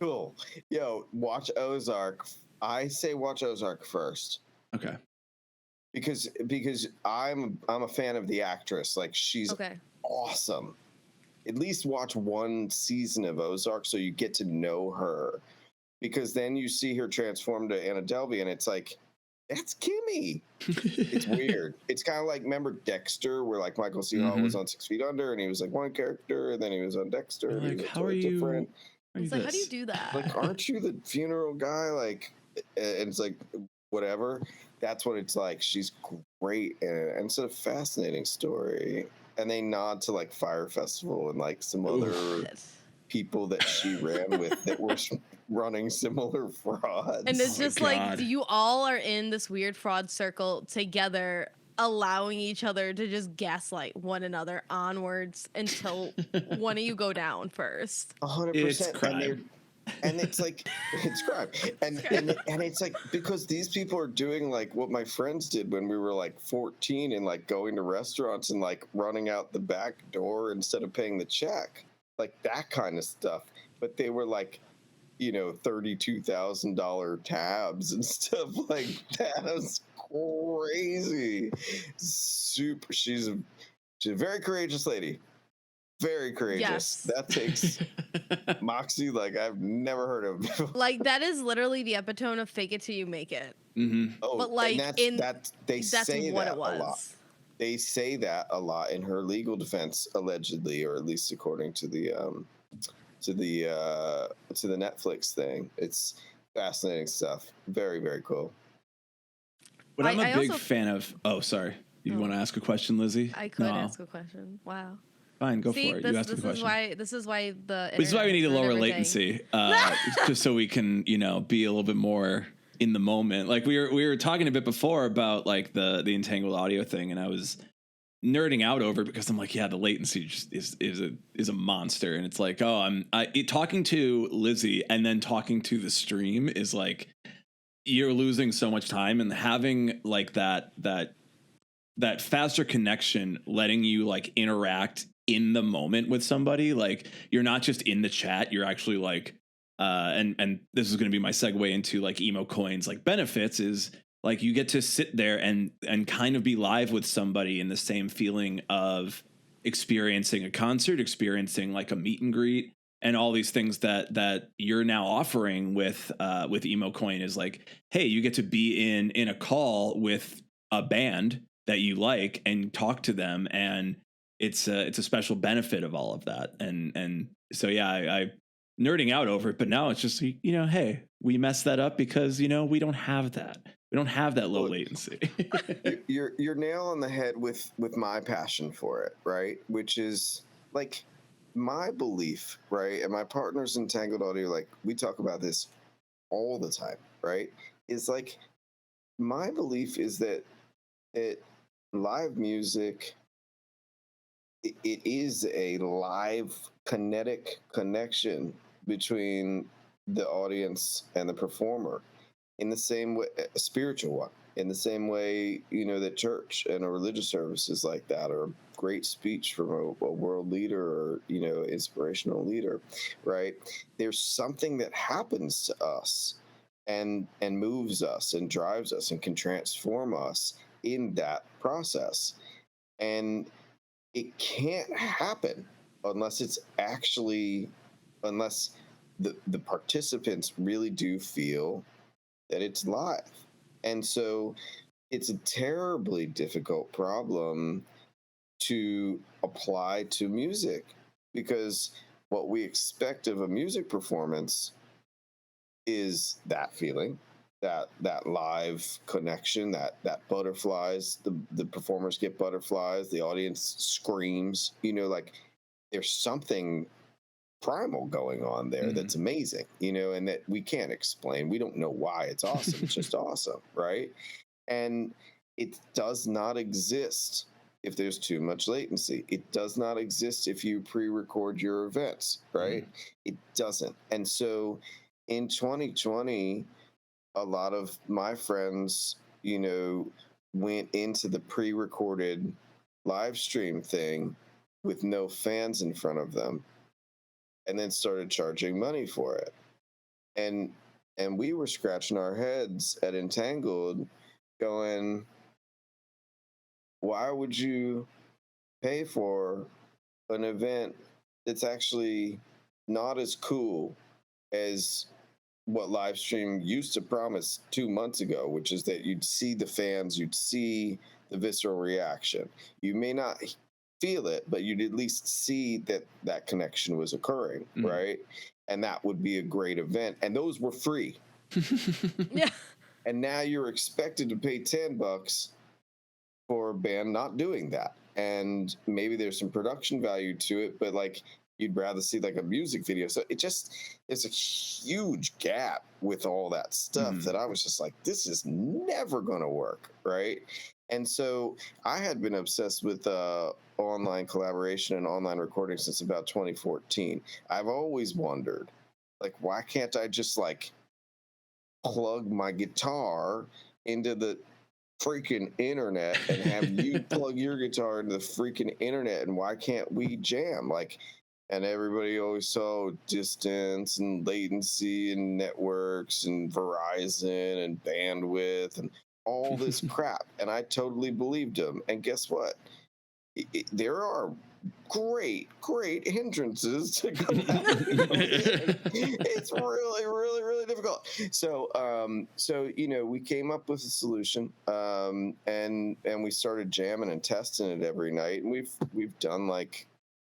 Cool. Yo, watch Ozark. I say watch Ozark first. Okay. Because I'm a fan of the actress. Like she's awesome. At least watch one season of Ozark so you get to know her. Because then you see her transform to Anna Delvey and it's like, that's Kimmy. It's weird. It's kind of like, remember Dexter, where like Michael C. Hall was on 6 Feet Under and he was like one character and then he was on Dexter. Like, and he was how are you? Different. It's like, how do you do that? Like, aren't you the funeral guy? Like, and it's like, whatever. That's what it's like. She's great. And it's a fascinating story. And they nod to like Fire Festival and like some other people that she ran with that were running similar frauds. And it's just like you all are in this weird fraud circle together, allowing each other to just gaslight one another onwards until one of you go down first. 100%. It's crime. And it's like, it's crime. And it's like, because these people are doing like what my friends did when we were like 14 and like going to restaurants and like running out the back door instead of paying the check, like that kind of stuff. But they were like, $32,000 tabs and stuff like that. It was crazy. Super. She's a very courageous lady. Very courageous. Yes. That takes moxie like I've never heard of before. Like that is literally the epitome of fake it till you make it. Mm-hmm. Oh, but like that's what it was. A lot. They say that a lot in her legal defense, allegedly, or at least according to the Netflix thing. It's fascinating stuff. Very, very cool. But I'm a big fan of. Oh, sorry. You want to ask a question, Lizzie? I could ask a question. Wow. Fine, go for it. You ask the question. This is why we need a lower latency, just so we can, be a little bit more in the moment. Like we were talking a bit before about like the entangled audio thing, and I was nerding out over it because I'm like, yeah, the latency just is a monster, and it's like, talking to Lizzie and then talking to the stream is like you're losing so much time, and having like that faster connection, letting you like interact in the moment with somebody. Like you're not just in the chat, you're actually like and this is going to be my segue into like EmoCoin's like benefits is like you get to sit there and kind of be live with somebody in the same feeling of experiencing a concert, experiencing like a meet and greet, and all these things that you're now offering with EmoCoin is like, hey, you get to be in a call with a band that you like and talk to them, and it's a special benefit of all of that. And so yeah, I nerding out over it, but now it's just, hey, we messed that up because we don't have that. We don't have that low latency. You're nail on the head with my passion for it, right? Which is like my belief, right? And my partners in Entangled Audio, like we talk about this all the time, right? Is like my belief is that live music, it is a live kinetic connection between the audience and the performer in the same way, a spiritual one, in the same way, that church and a religious service is like that, or a great speech from a world leader or, inspirational leader, right? There's something that happens to us and moves us and drives us and can transform us in that process. And it can't happen unless the participants really do feel that it's live. And so it's a terribly difficult problem to apply to music, because what we expect of a music performance is that feeling, that live connection, that butterflies, the performers get butterflies, the audience screams, like there's something primal going on there that's amazing, and that we can't explain. We don't know why it's awesome. It's just awesome, right? And it does not exist if there's too much latency. It does not exist if you pre-record your events, right? It doesn't. And so in 2020, a lot of my friends, went into the pre-recorded live stream thing with no fans in front of them, and then started charging money for it. And we were scratching our heads at Entangled going, why would you pay for an event that's actually not as cool as what live stream used to promise 2 months ago, which is that you'd see the fans, you'd see the visceral reaction. You may not feel it, but you'd at least see that connection was occurring, right? And that would be a great event. And those were free. Yeah. And now you're expected to pay $10 for a band not doing that. And maybe there's some production value to it, but like you'd rather see like a music video. So it's a huge gap with all that stuff that I was just like, this is never going to work, right? And so I had been obsessed with online collaboration and online recording since about 2014. I've always wondered, like, why can't I just like plug my guitar into the freaking internet and have you plug your guitar into the freaking internet, and why can't we jam? Like, and everybody always saw distance and latency and networks and Verizon and bandwidth and all this crap. And I totally believed them. And guess what? There are great hindrances to come out. It's really, really, really difficult. So we came up with a solution, and we started jamming and testing it every night. And we've done like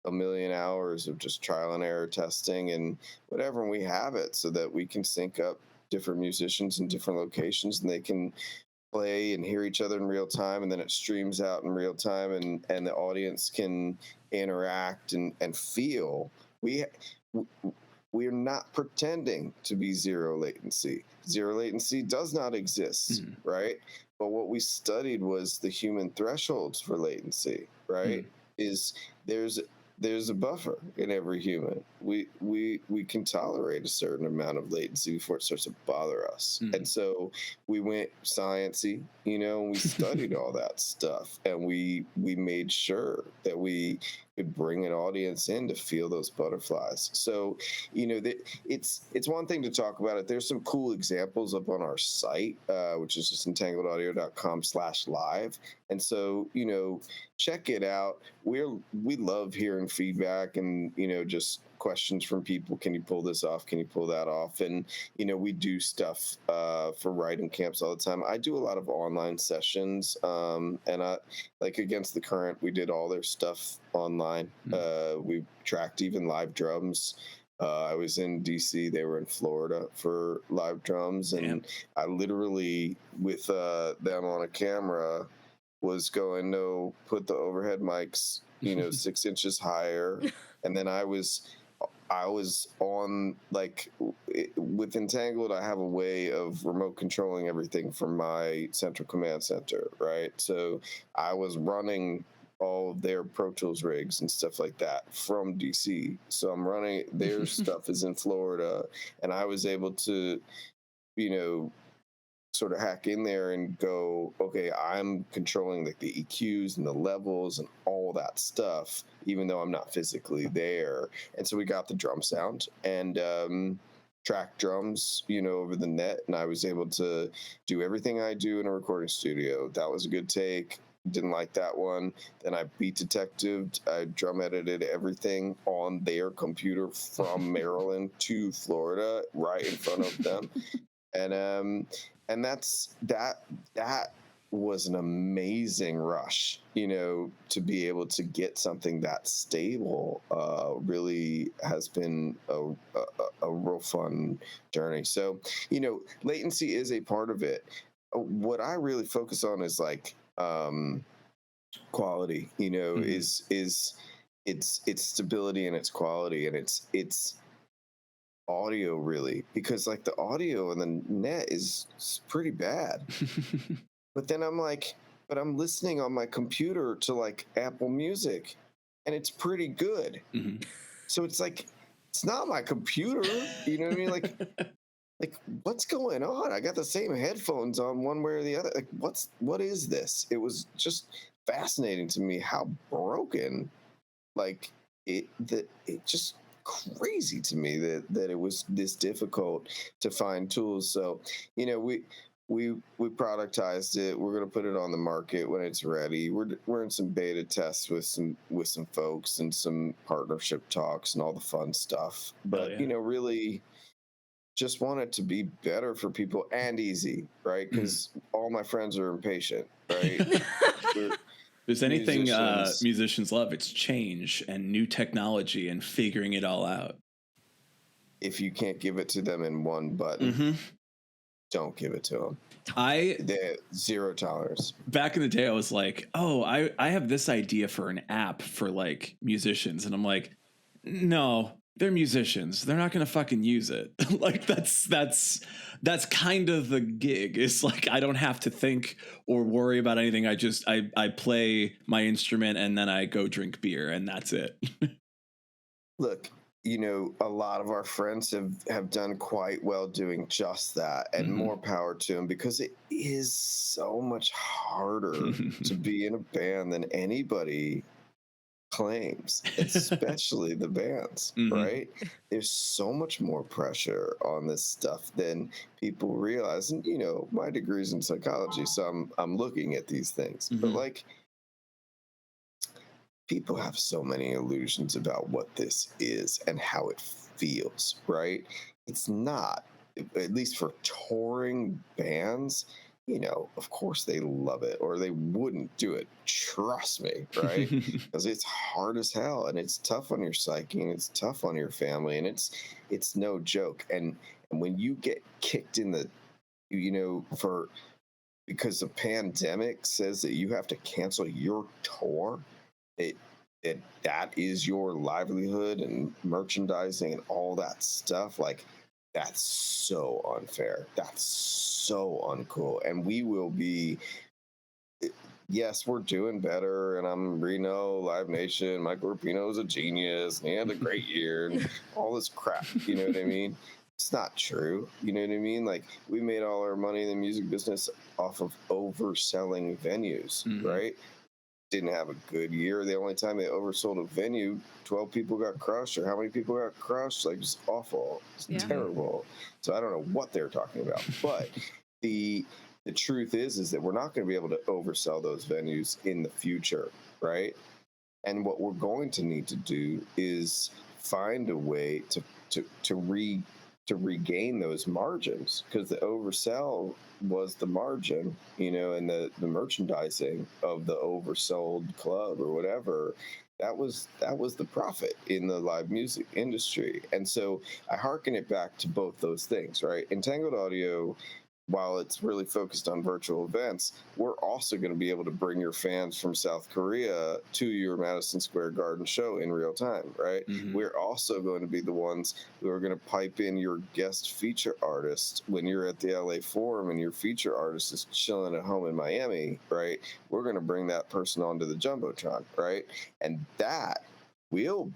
1 million hours of just trial and error testing and whatever. And we have it so that we can sync up different musicians in different locations, and they can play and hear each other in real time, and then it streams out in real time, and the audience can interact and feel. We're not pretending to be zero latency. Zero latency does not exist, right? But what we studied was the human thresholds for latency, right? Is there's a buffer in every human. We can tolerate a certain amount of latency before it starts to bother us. And so we went sciencey, and we studied all that stuff, and we made sure that we could bring an audience in to feel those butterflies. So, it's one thing to talk about it. There's some cool examples up on our site, which is just entangledaudio.com/live. And so, check it out. We love hearing feedback and, just questions from people. Can you pull this off? Can you pull that off? And, we do stuff for writing camps all the time. I do a lot of online sessions, and I, like Against the Current, we did all their stuff online. We tracked even live drums. I was in DC, they were in Florida for live drums, and I literally, with them on a camera, was going, no, put the overhead mics, 6 inches higher. And then I was on, like, with Entangled, I have a way of remote controlling everything from my central command center, right? So I was running all of their Pro Tools rigs and stuff like that from DC. So I'm running, their stuff is in Florida, and I was able to, sort of hack in there and go, okay, I'm controlling like the EQs and the levels and all that stuff, even though I'm not physically there. And so we got the drum sound and track drums, over the net. And I was able to do everything I do in a recording studio. That was a good take. Didn't like that one. Then I beat detectived. I drum edited everything on their computer from Maryland to Florida, right in front of them. And that was an amazing rush, to be able to get something that stable. Really has been a real fun journey. So, latency is a part of it. What I really focus on is like quality. Is its stability and its quality, and its audio, really, because like the audio and the net is pretty bad. But then I'm like, but I'm listening on my computer to like Apple Music, and it's pretty good. So it's like, it's not my computer, you know what I mean? Like what's going on? I got the same headphones on one way or the other. Like what is this? It was just fascinating to me how broken, like it just crazy to me that it was this difficult to find tools. So, we productized it. We're going to put it on the market when it's ready. We're in some beta tests with some folks and some partnership talks and all the fun stuff. But really just want it to be better for people and easy, right? Because all my friends are impatient, right? If there's anything musicians love, it's change and new technology and figuring it all out. If you can't give it to them in one button, don't give it to them. They're zero tolerance. Back in the day, I was like, oh, I have this idea for an app for like musicians. And I'm like, no, they're musicians. They're not going to fucking use it. Like that's kind of the gig. It's like, I don't have to think or worry about anything. I play my instrument and then I go drink beer and that's it. Look, a lot of our friends have done quite well doing just that, and more power to them, because it is so much harder to be in a band than anybody claims, especially the bands, right? There's so much more pressure on this stuff than people realize. And, my degree's in psychology, so I'm looking at these things. But like, people have so many illusions about what this is and how it feels, right? It's not, at least for touring bands, of course they love it or they wouldn't do it. Trust me, right? Because it's hard as hell and it's tough on your psyche and it's tough on your family and it's no joke. And when you get kicked in the, because the pandemic says that you have to cancel your tour, that is your livelihood and merchandising and all that stuff. Like, that's so unfair. That's so uncool. And we will be, yes, we're doing better. And I'm Reno, Live Nation, Michael Rapino is a genius. And he had a great year and all this crap. You know what I mean? It's not true. You know what I mean? Like, we made all our money in the music business off of overselling venues, right? didn't have a good year. The only time they oversold a venue, 12 people got crushed, or how many people got crushed? Like, just awful. It's terrible. So I don't know what they're talking about. But the truth is that we're not going to be able to oversell those venues in the future, right? And what we're going to need to do is find a way to regain those margins, because the oversell was the margin, and the merchandising of the oversold club or whatever, that was the profit in the live music industry. And so I hearken it back to both those things, right? Entangled Audio, while it's really focused on virtual events, we're also going to be able to bring your fans from South Korea to your Madison Square Garden show in real time, right? Mm-hmm. We're also going to be the ones who are going to pipe in your guest feature artist when you're at the LA Forum and your feature artist is chilling at home in Miami, right? We're going to bring that person onto the Jumbotron, right? And that will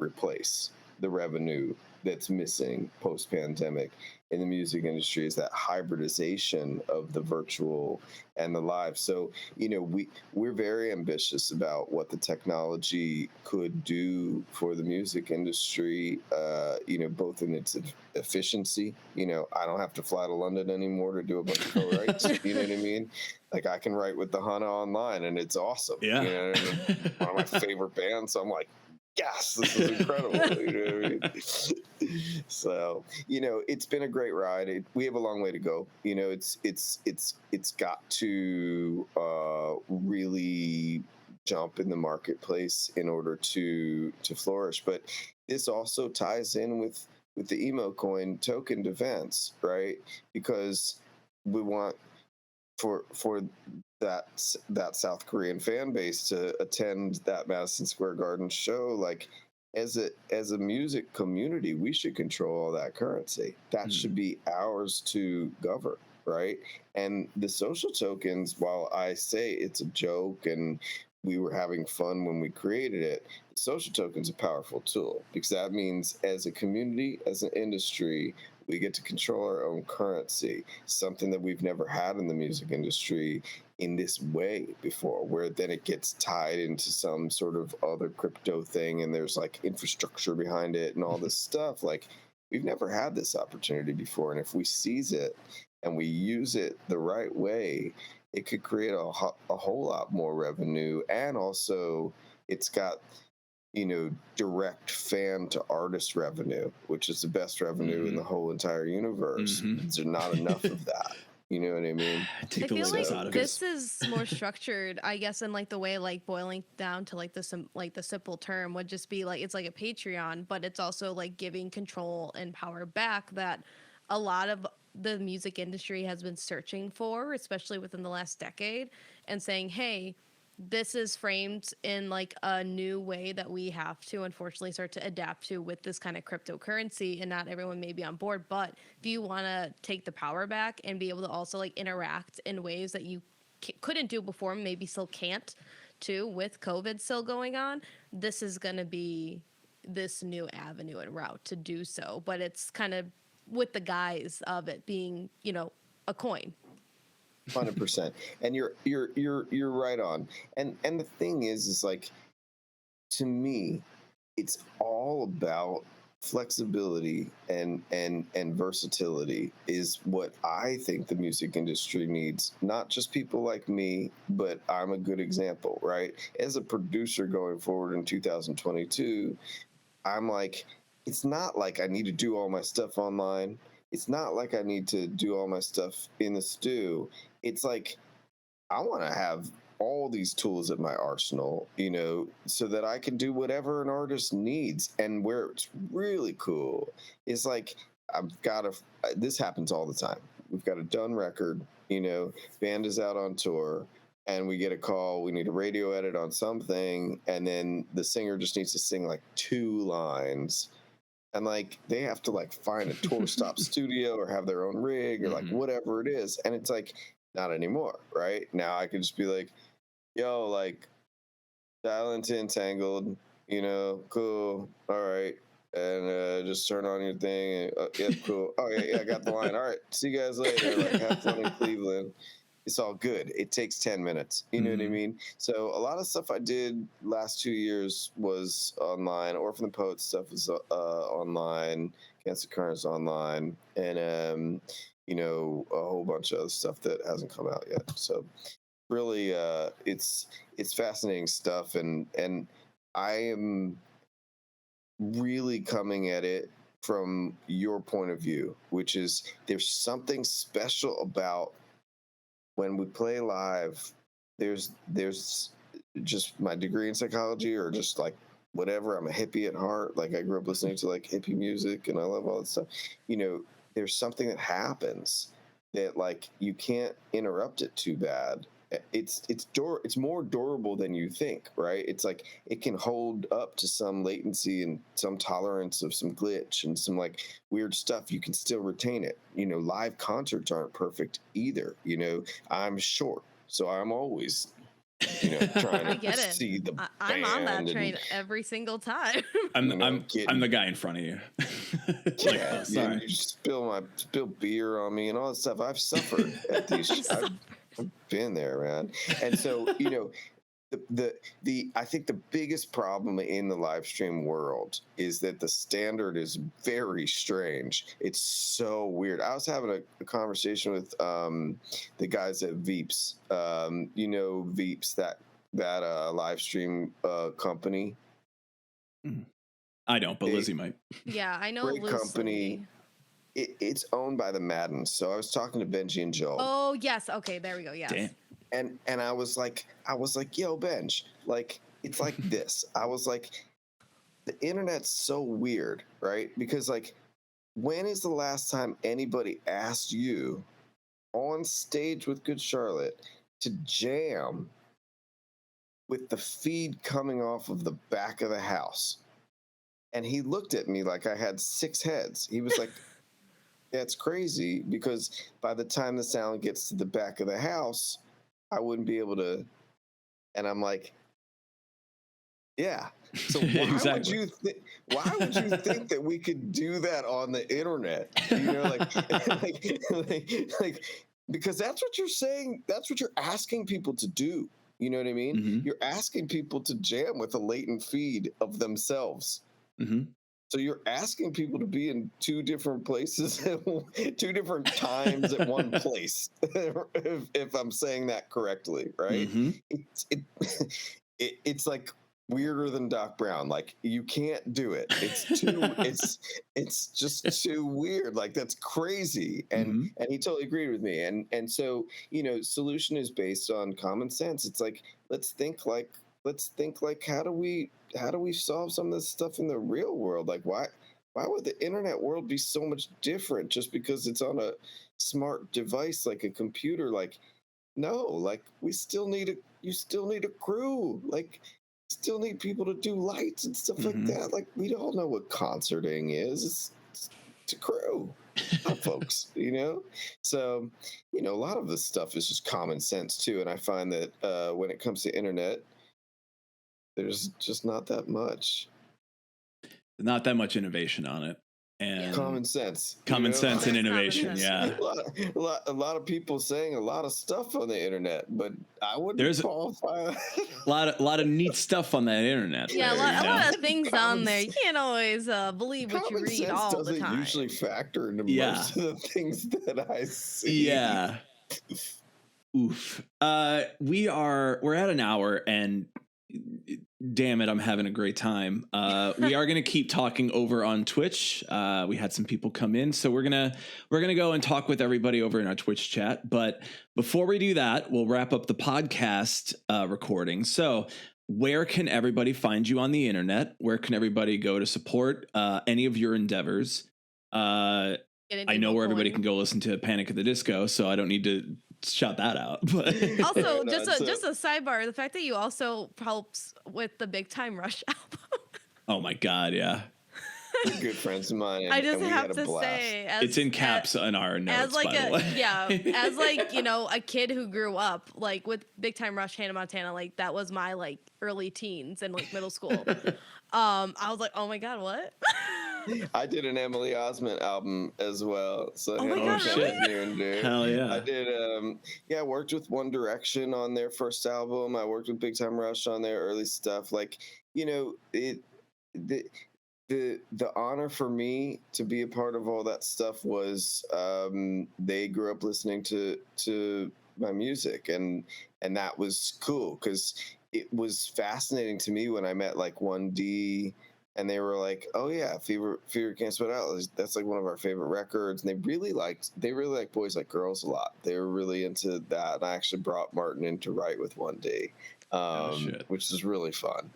replace the revenue that's missing post-pandemic in the music industry, is that hybridization of the virtual and the live. So, we're very ambitious about what the technology could do for the music industry, both in its efficiency. I don't have to fly to London anymore to do a bunch of co-writes. You know what I mean? Like, I can write with the HANA online, and it's awesome. Yeah. One of my favorite bands. So I'm like, yes, this is incredible. You know what I mean? So, it's been a great ride. We have a long way to go. It's got to really jump in the marketplace in order to flourish. But this also ties in with the EmoCoin token defense, right? Because we want for that South Korean fan base to attend that Madison Square Garden show. Like, as a music community, we should control all that currency. That should be ours to govern, right? And the social tokens, while I say it's a joke and we were having fun when we created it, the social token's a powerful tool, because that means as a community, as an industry, we get to control our own currency, something that we've never had in the music industry in this way before, where then it gets tied into some sort of other crypto thing and there's like infrastructure behind it and all this stuff. Like, we've never had this opportunity before. And if we seize it and we use it the right way, it could create a whole lot more revenue. And also, it's got direct fan to artist revenue, which is the best revenue in the whole entire universe. There's not enough of that. You know what I mean? I feel like this is more structured, I guess, in like the way, like, boiling down to like the simple term would just be like, it's like a Patreon, but it's also like giving control and power back that a lot of the music industry has been searching for, especially within the last decade, and saying, hey, this is framed in like a new way that we have to unfortunately start to adapt to with this kind of cryptocurrency, and not everyone may be on board. But if you want to take the power back and be able to also like interact in ways that you couldn't do before, maybe still can't too, with COVID still going on, this is going to be this new avenue and route to do so. But it's kind of with the guise of it being, a coin. 100%. And you're right on. And the thing is like, to me, it's all about flexibility and versatility is what I think the music industry needs. Not just people like me, but I'm a good example, right? As a producer going forward in 2022, I'm like, it's not like I need to do all my stuff online. It's not like I need to do all my stuff in the stew. It's like, I want to have all these tools at my arsenal, so that I can do whatever an artist needs. And where it's really cool is like, this happens all the time. We've got a done record, band is out on tour, and we get a call, we need a radio edit on something, and then the singer just needs to sing like 2 lines. And like, they have to like find a tour stop studio or have their own rig or like whatever it is. And it's like, not anymore, right? Now I can just be like, yo, like, dial into Entangled, cool, all right. And just turn on your thing. And, yeah, cool. Oh, yeah, I got the line. All right, see you guys later. Like, have fun in Cleveland. it's all good. It takes 10 minutes. You know what I mean? So a lot of stuff I did last 2 years was online. Orphan the Poet stuff is online. Cancer Currents online, and you know, a whole bunch of other stuff that hasn't come out yet. So really, it's fascinating stuff, and I am really coming at it from your point of view, which is there's something special about when we play live. There's just my degree in psychology, or just like whatever. I'm a hippie at heart. Like I grew up listening to like hippie music, and I love all that stuff. You know, there's something that happens that like you can't interrupt it too bad. It's more durable than you think, right? It's like it can hold up to some latency and some tolerance of some glitch and some like weird stuff. You can still retain it. You know, live concerts aren't perfect either. You know, I'm short, so I'm always, you know, trying to see the band. I'm on that train every single time. I'm the guy in front of you. Yeah, sorry. You spill beer on me and all that stuff. I've suffered at these. I've been there, man. And so, you know, I think the biggest problem in the live stream world is that the standard is very strange. It's so weird. I was having a conversation with the guys at Veeps. You know, Veeps, that live stream company. I don't, but Lizzie might. Yeah, I know. Great company. It's owned by the Maddens. So I was talking to Benji and Joel. Oh yes, okay, there we go. Yes. Damn. And I was like, yo, Benj, like it's like this. I was like, the internet's so weird, right? Because like, when is the last time anybody asked you on stage with Good Charlotte to jam with the feed coming off of the back of the house? And he looked at me like I had 6 heads. He was like, that's crazy, because by the time the sound gets to the back of the house, I wouldn't be able to. And I'm like, yeah. So why would you think that we could do that on the internet? You know, like because that's what you're saying. That's what you're asking people to do. You know what I mean? Mm-hmm. You're asking people to jam with a latent feed of themselves. Mm-hmm. So you're asking people to be in 2 different places, 2 different times at one place, if I'm saying that correctly, right? Mm-hmm. It's like weirder than Doc Brown. Like you can't do it. It's too. it's just too weird. Like that's crazy. And he totally agreed with me. And so, you know, solution is based on common sense. It's like let's think like how do we solve some of this stuff in the real world? Like why would the internet world be so much different just because it's on a smart device like a computer? Like no, like you still need a crew. Like still need people to do lights and stuff like that. Like we all know what concerting is. It's a crew. Folks, you know? So, you know, a lot of this stuff is just common sense too. And I find that when it comes to internet, there's just not that much innovation on it, and common sense, sense and innovation. Yeah, a lot of people saying a lot of stuff on the internet, but I wouldn't qualify. a lot of neat stuff on that internet. Yeah, a lot of things on there. You can't always believe what you read all the time. Doesn't usually factor into most of the things that I see. Yeah. Oof. We're at an hour, and damn it, I'm having a great time. We are going to keep talking over on Twitch. We had some people come in, so we're going to go and talk with everybody over in our Twitch chat. But before we do that, we'll wrap up the podcast recording. So where can everybody find you on the internet? Where can everybody go to support any of your endeavors? I know where everybody can go listen to Panic at the Disco, so I don't need to shout that out. But also, just a sidebar: the fact that you also helps with the Big Time Rush album. Oh my God, yeah. They're good friends of mine. I just have to say, it's in caps on our notes, by the way. Yeah, as like, you know, a kid who grew up like with Big Time Rush, Hannah Montana, like that was my like early teens and like middle school. I was like, oh my God, what? I did an Emily Osment album as well. So Oh my him God, and really? Kenneth near and dear. Hell yeah. I did I worked with One Direction on their first album. I worked with Big Time Rush on their early stuff. Like, it the the honor for me to be a part of all that stuff was they grew up listening to my music, and that was cool because it was fascinating to me when I met like 1D, and they were like, "Oh yeah, Fever Can't Sweat Out. That's like one of our favorite records." And they really like Boys Like Girls a lot. They were really into that. And I actually brought Martin in to write with 1D, shit. which is really fun.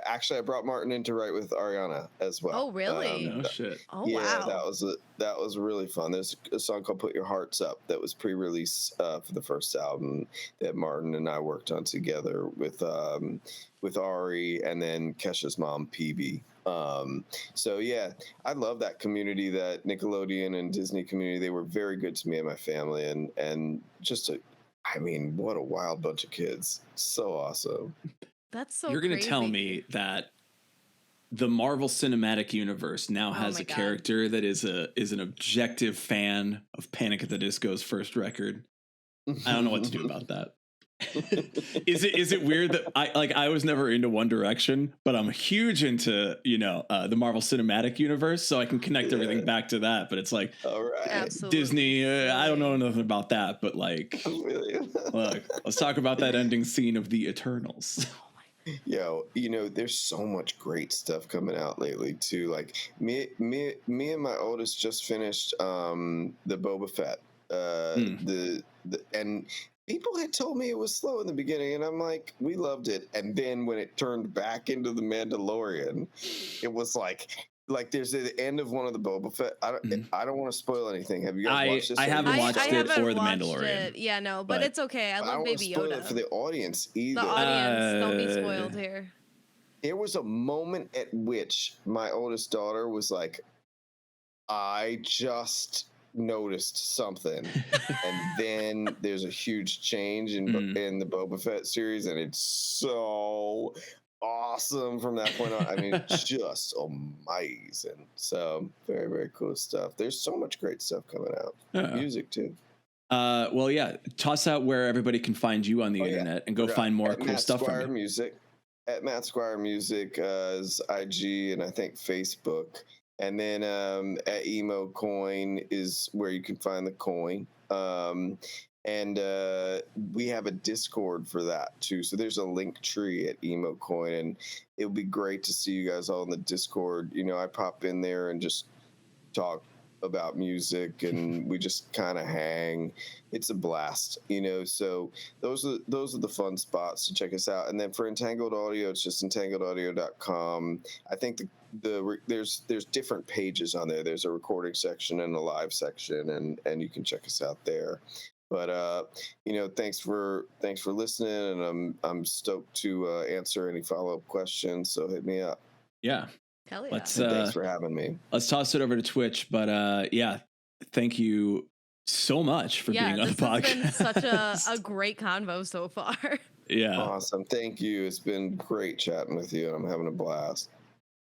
Actually, I brought Martin in to write with Ariana as well. Oh, really? No shit. Oh, Yeah, wow. that was really fun. There's a song called "Put Your Hearts Up" that was pre-release for the first album that Martin and I worked on together with Ari and then Kesha's mom, PB. So yeah, I love that community, that Nickelodeon and Disney community. They were very good to me and my family, and just what a wild bunch of kids. So awesome. That's so You're going to crazy. tell me that the Marvel Cinematic Universe now has my a God. character that is an objective fan of Panic at the Disco's first record. I don't know what to do about that. Is it weird that I was never into One Direction, but I'm huge into the Marvel Cinematic Universe, so I can connect everything back to that. But it's like, all right, Absolutely. Disney, I don't know nothing about that, but like, look, let's talk about that ending scene of the Eternals. Yo, there's so much great stuff coming out lately too. Like me and my oldest just finished the Boba Fett. And people had told me it was slow in the beginning, and I'm like, we loved it. And then when it turned back into the Mandalorian, it was like there's the end of one of the Boba Fett. I don't want to spoil anything. Have you guys watched this? I haven't watched I it haven't or The watched Mandalorian. it. Yeah, no, but it's okay. I I love don't want to Baby spoil Yoda. it for the audience either. The audience, don't be spoiled here. There was a moment at which my oldest daughter was like, I just noticed something. And then there's a huge change in the Boba Fett series, and it's so awesome from that point on. I mean, just amazing. So very, very cool stuff. There's so much great stuff coming out. Music too. Well, yeah. Toss out where everybody can find you on the internet and go find more cool stuff Squire from you. Music. At Matt Squire Music is IG and I think Facebook. And then at EmoCoin is where you can find the coin. And we have a Discord for that too. So there's a link tree at EmoCoin, and it would be great to see you guys all in the Discord. I pop in there and just talk about music, and we just kind of hang. It's a blast, so those are the fun spots to check us out. And then for Entangled Audio, it's just entangledaudio.com. I think there's different pages on there. There's a recording section and a live section, and you can check us out there. But thanks for listening, and I'm stoked to answer any follow-up questions, so hit me up. Yeah. Hell yeah. Thanks for having me. Let's toss it over to Twitch. But yeah, thank you so much for being on the podcast. This has been such a great convo so far. Yeah. Awesome. Thank you. It's been great chatting with you, and I'm having a blast.